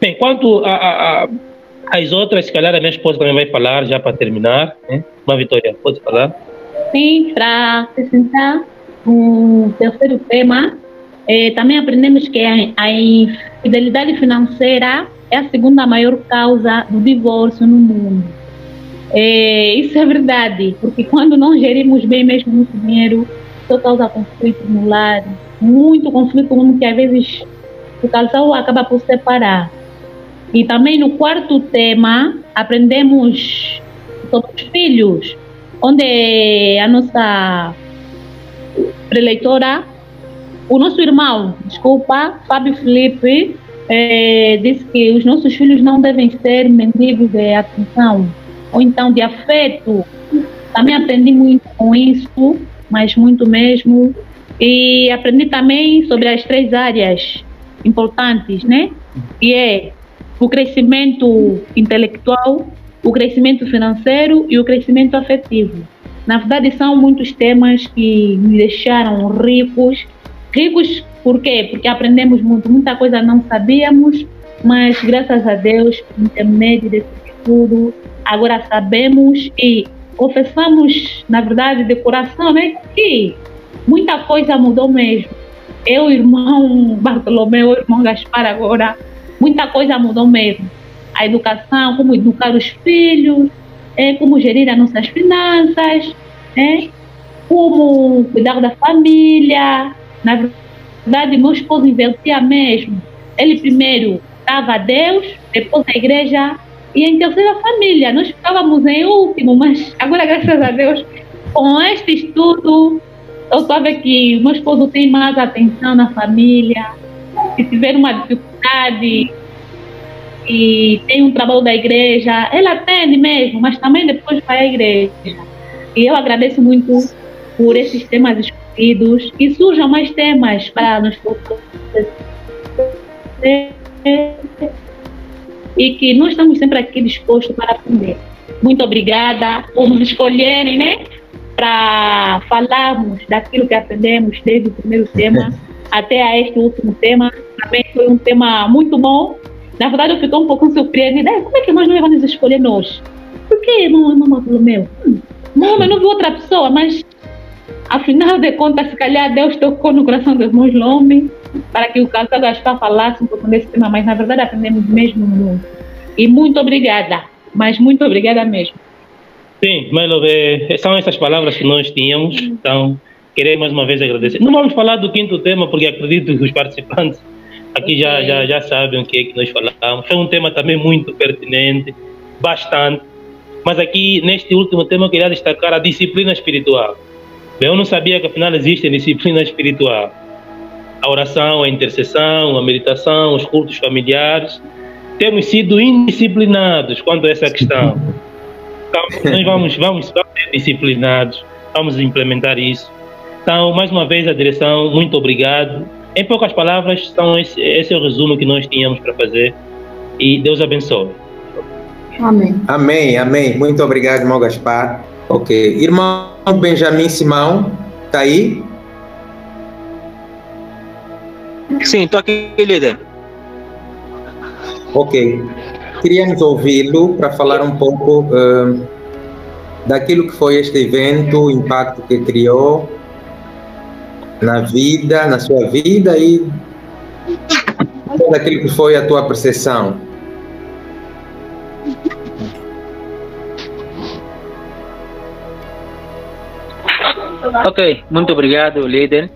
Bem, quanto às outras, se calhar a minha esposa também vai falar, já para terminar, né? Uma Vitória, pode falar? Sim, para acrescentar o terceiro tema, também aprendemos que a infidelidade financeira é a segunda maior causa do divórcio no mundo. Isso é verdade, porque quando não gerimos bem mesmo muito dinheiro, isso causa conflito no lar, muito conflito, como que às vezes o casal acaba por separar. E também no quarto tema, aprendemos sobre os filhos, onde a nossa preleitora, o nosso irmão, Fábio Felipe, disse que os nossos filhos não devem ser mendigos de atenção, ou então de afeto. Também aprendi muito com isso, mas muito mesmo. E aprendi também sobre as 3 áreas importantes, né? Que é o crescimento intelectual, o crescimento financeiro e o crescimento afetivo. Na verdade, são muitos temas que me deixaram ricos. Ricos por quê? Porque aprendemos muito. Muita coisa não sabíamos, mas graças a Deus, por intermédio desse tudo. Agora sabemos e confessamos, na verdade, de coração, né, que muita coisa mudou mesmo. Eu, o irmão Bartolomeu, o irmão Gaspar agora, muita coisa mudou mesmo. A educação, como educar os filhos, como gerir as nossas finanças, como cuidar da família. Na verdade, meu esposo investia mesmo. Ele primeiro dava a Deus, depois a igreja e em terceira a família. Nós ficávamos em último, mas agora, graças a Deus, com este estudo, eu estou a ver que meu esposo tem mais atenção na família. Se tiver uma dificuldade e tem um trabalho da igreja, ele atende mesmo, mas também depois vai à igreja. E eu agradeço muito por esses temas escolhidos, que surjam mais temas para nos e que nós estamos sempre aqui dispostos para aprender. Muito obrigada por nos escolherem, né, para falarmos daquilo que aprendemos desde o primeiro tema até a este último tema. Também foi um tema muito bom. Na verdade, eu fiquei um pouco surpreendida. Como é que nós não vamos escolher nós? Por que não Bartolomeu? Não, eu não vi outra pessoa, mas afinal de contas, se calhar Deus tocou no coração dos irmãos Lombe para que o casal Gaspar falasse um pouco desse tema, mas na verdade aprendemos mesmo muito. E muito obrigada, mas muito obrigada mesmo. Sim, Melo, são essas palavras que nós tínhamos, então queremos mais uma vez agradecer. Não vamos falar do quinto tema, porque acredito que os participantes aqui já sabem o que é que nós falamos. Foi um tema também muito pertinente, bastante, mas aqui neste último tema eu queria destacar a disciplina espiritual. Eu não sabia que afinal existe a disciplina espiritual. A oração, a intercessão, a meditação, os cultos familiares. Temos sido indisciplinados quanto a essa questão. Então, nós vamos ser disciplinados, vamos implementar isso. Então, mais uma vez, a direção, muito obrigado. Em poucas palavras, esse é o resumo que nós tínhamos para fazer. E Deus abençoe. Amém. Amém, amém. Muito obrigado, irmão Gaspar. Ok. Irmão Benjamin Simão, está aí? Sim, estou aqui, líder. Ok. Queríamos ouvi-lo para falar um pouco daquilo que foi este evento, o impacto que criou na vida, na sua vida e daquilo que foi a tua percepção. Ok, muito obrigado, líder.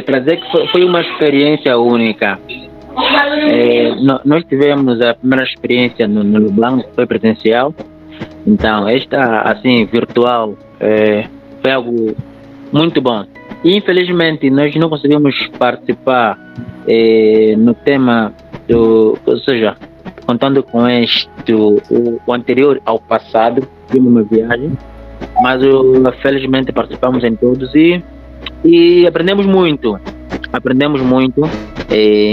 Para dizer que foi uma experiência única. Nós tivemos a primeira experiência no Lubango, foi presencial. Então, esta, assim, virtual, foi algo muito bom. E, infelizmente, nós não conseguimos participar no tema ou seja, contando com o anterior ao passado, de uma viagem, mas felizmente participamos em todos e aprendemos muito,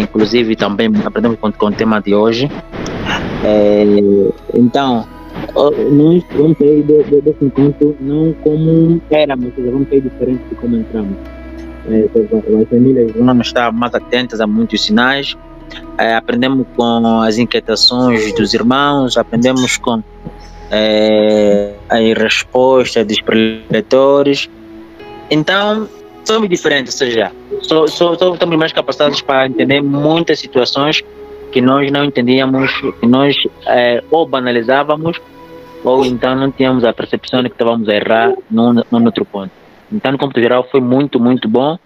inclusive também aprendemos com o tema de hoje. Então, nós vamos sair desse encontro não como éramos, vamos sair diferente de como entramos. As famílias vão estar mais atentas a muitos sinais. Aprendemos com as inquietações dos irmãos, aprendemos com as respostas dos preletores. Então, somos diferentes, ou seja, estamos mais capacitados para entender muitas situações que nós não entendíamos, que nós ou banalizávamos, ou então não tínhamos a percepção de que estávamos a errar num outro ponto. Então, no cômputo geral, foi muito, muito bom.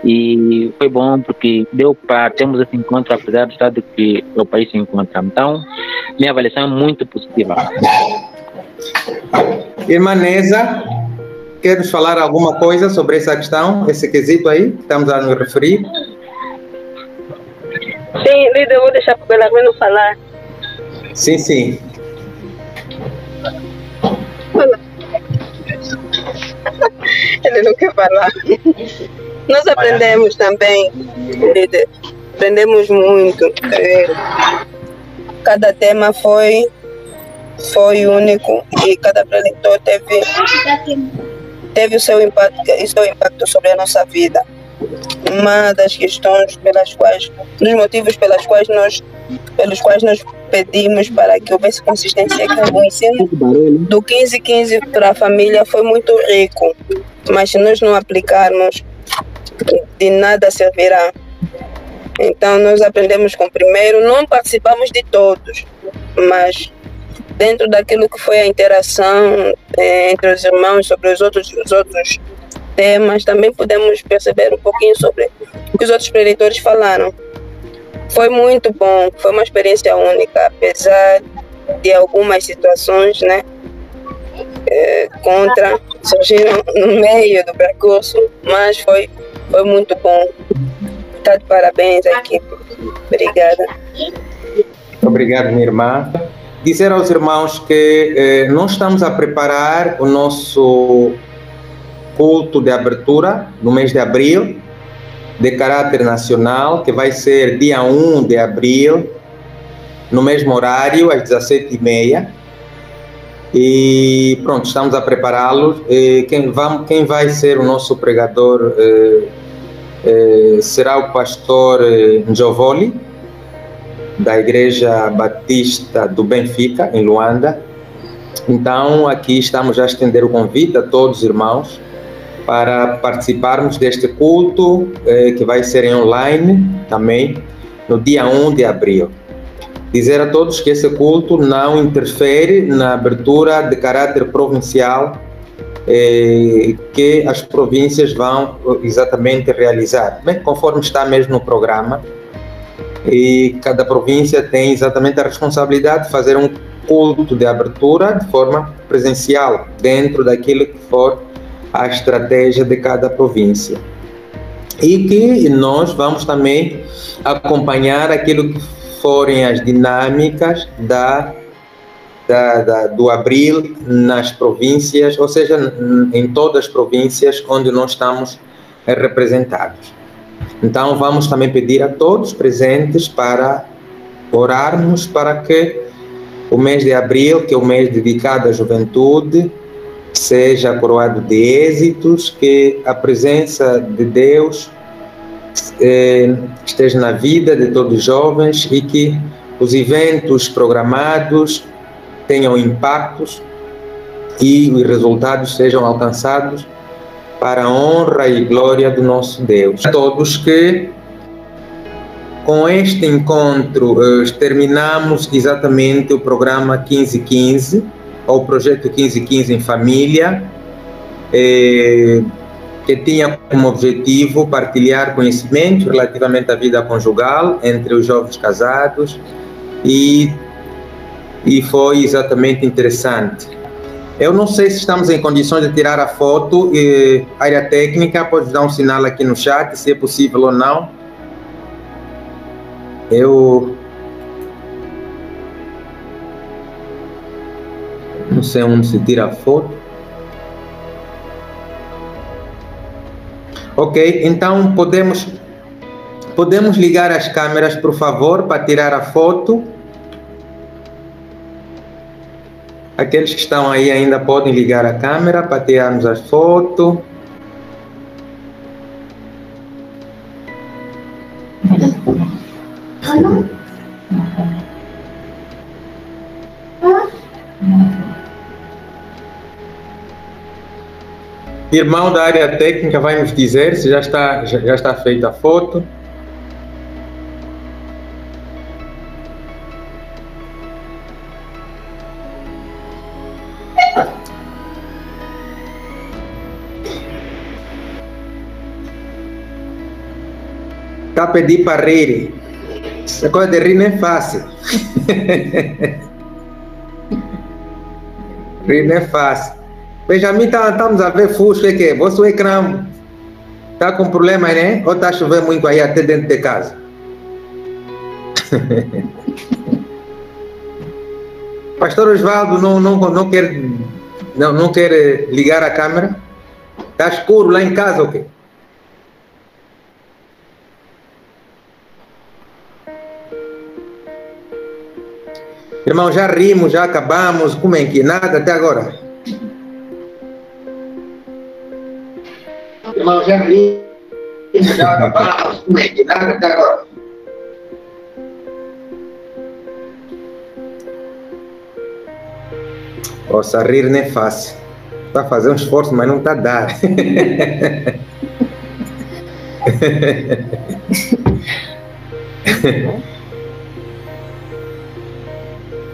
E foi bom porque deu para termos esse encontro, apesar do estado que o país se encontra. Então, minha avaliação é muito positiva. Irmã Neza, queres falar alguma coisa sobre essa questão, esse quesito aí que estamos a nos referir? Sim, líder, eu vou deixar para o Belarmino falar. Sim, sim. Ele não quer falar. Nós aprendemos também, líder. Aprendemos muito. Cada tema foi único e cada preletor teve o seu impacto sobre a nossa vida. uma das questões pelas quais, dos motivos pelos quais nós pedimos para que houvesse consistência é que o ensino do 15-15 para a família foi muito rico, mas se nós não aplicarmos, de nada servirá. Então nós aprendemos com o primeiro, não participamos de todos, mas dentro daquilo que foi a interação entre os irmãos sobre os outros temas, também podemos perceber um pouquinho sobre o que os outros preletores falaram. Foi muito bom, foi uma experiência única, apesar de algumas situações, né, surgiram no meio do percurso, mas foi muito bom. Tá de parabéns à equipe. Obrigada. Obrigado, minha irmã. Dizer aos irmãos que nós estamos a preparar o nosso culto de abertura no mês de abril, de caráter nacional, que vai ser dia 1 de abril, no mesmo horário, às 17h30. E pronto, estamos a prepará-los. Quem vai ser o nosso pregador será o pastor Njovoli, da Igreja Batista do Benfica, em Luanda. Então, aqui estamos a estender o convite a todos os irmãos para participarmos deste culto, que vai ser em online também, no dia 1 de abril. Dizer a todos que esse culto não interfere na abertura de caráter provincial que as províncias vão exatamente realizar, bem, conforme está mesmo no programa. E cada província tem exatamente a responsabilidade de fazer um culto de abertura de forma presencial, dentro daquilo que for a estratégia de cada província. E que nós vamos também acompanhar aquilo que forem as dinâmicas do abril nas províncias, ou seja, em todas as províncias onde nós estamos representados. Então, vamos também pedir a todos presentes para orarmos para que o mês de abril, que é o mês dedicado à juventude, seja coroado de êxitos, que a presença de Deus esteja na vida de todos os jovens e que os eventos programados tenham impactos e os resultados sejam alcançados para a honra e glória do nosso Deus. A todos que com este encontro terminamos exatamente o programa 1515, ou o projeto 1515 em família, que tinha como objetivo partilhar conhecimento relativamente à vida conjugal entre os jovens casados e foi exatamente interessante. Eu não sei se estamos em condições de tirar a foto, área técnica, pode dar um sinal aqui no chat, se é possível ou não. Eu não sei onde se tira a foto. Ok, então podemos ligar as câmeras, por favor, para tirar a foto. Aqueles que estão aí ainda podem ligar a câmera para tirarmos as fotos. Irmão da área técnica vai nos dizer se já está feita a foto. Está a pedir para rir. Essa coisa de rir não é fácil. Rir não é fácil. Benjamin, estamos a ver Fusca, que vosso ecrã está com problema, né? Ou está a chover muito aí até dentro de casa? Pastor Osvaldo não quer ligar a câmera? Está escuro lá em casa ou quê? Irmão, já rimos, já acabamos, como é que nada até agora? Irmão, já rimos. Poxa, rir não é fácil. Está a fazer um esforço, mas não está a dar.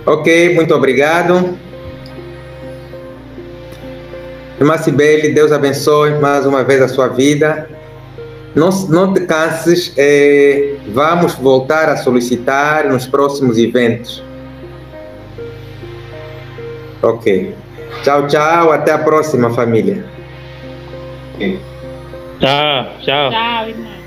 Ok, muito obrigado. Irmã Cibele, Deus abençoe mais uma vez a sua vida. Não te canses, vamos voltar a solicitar nos próximos eventos. Ok. Tchau, tchau. Até a próxima, família. Tchau, tchau. Tchau, irmã.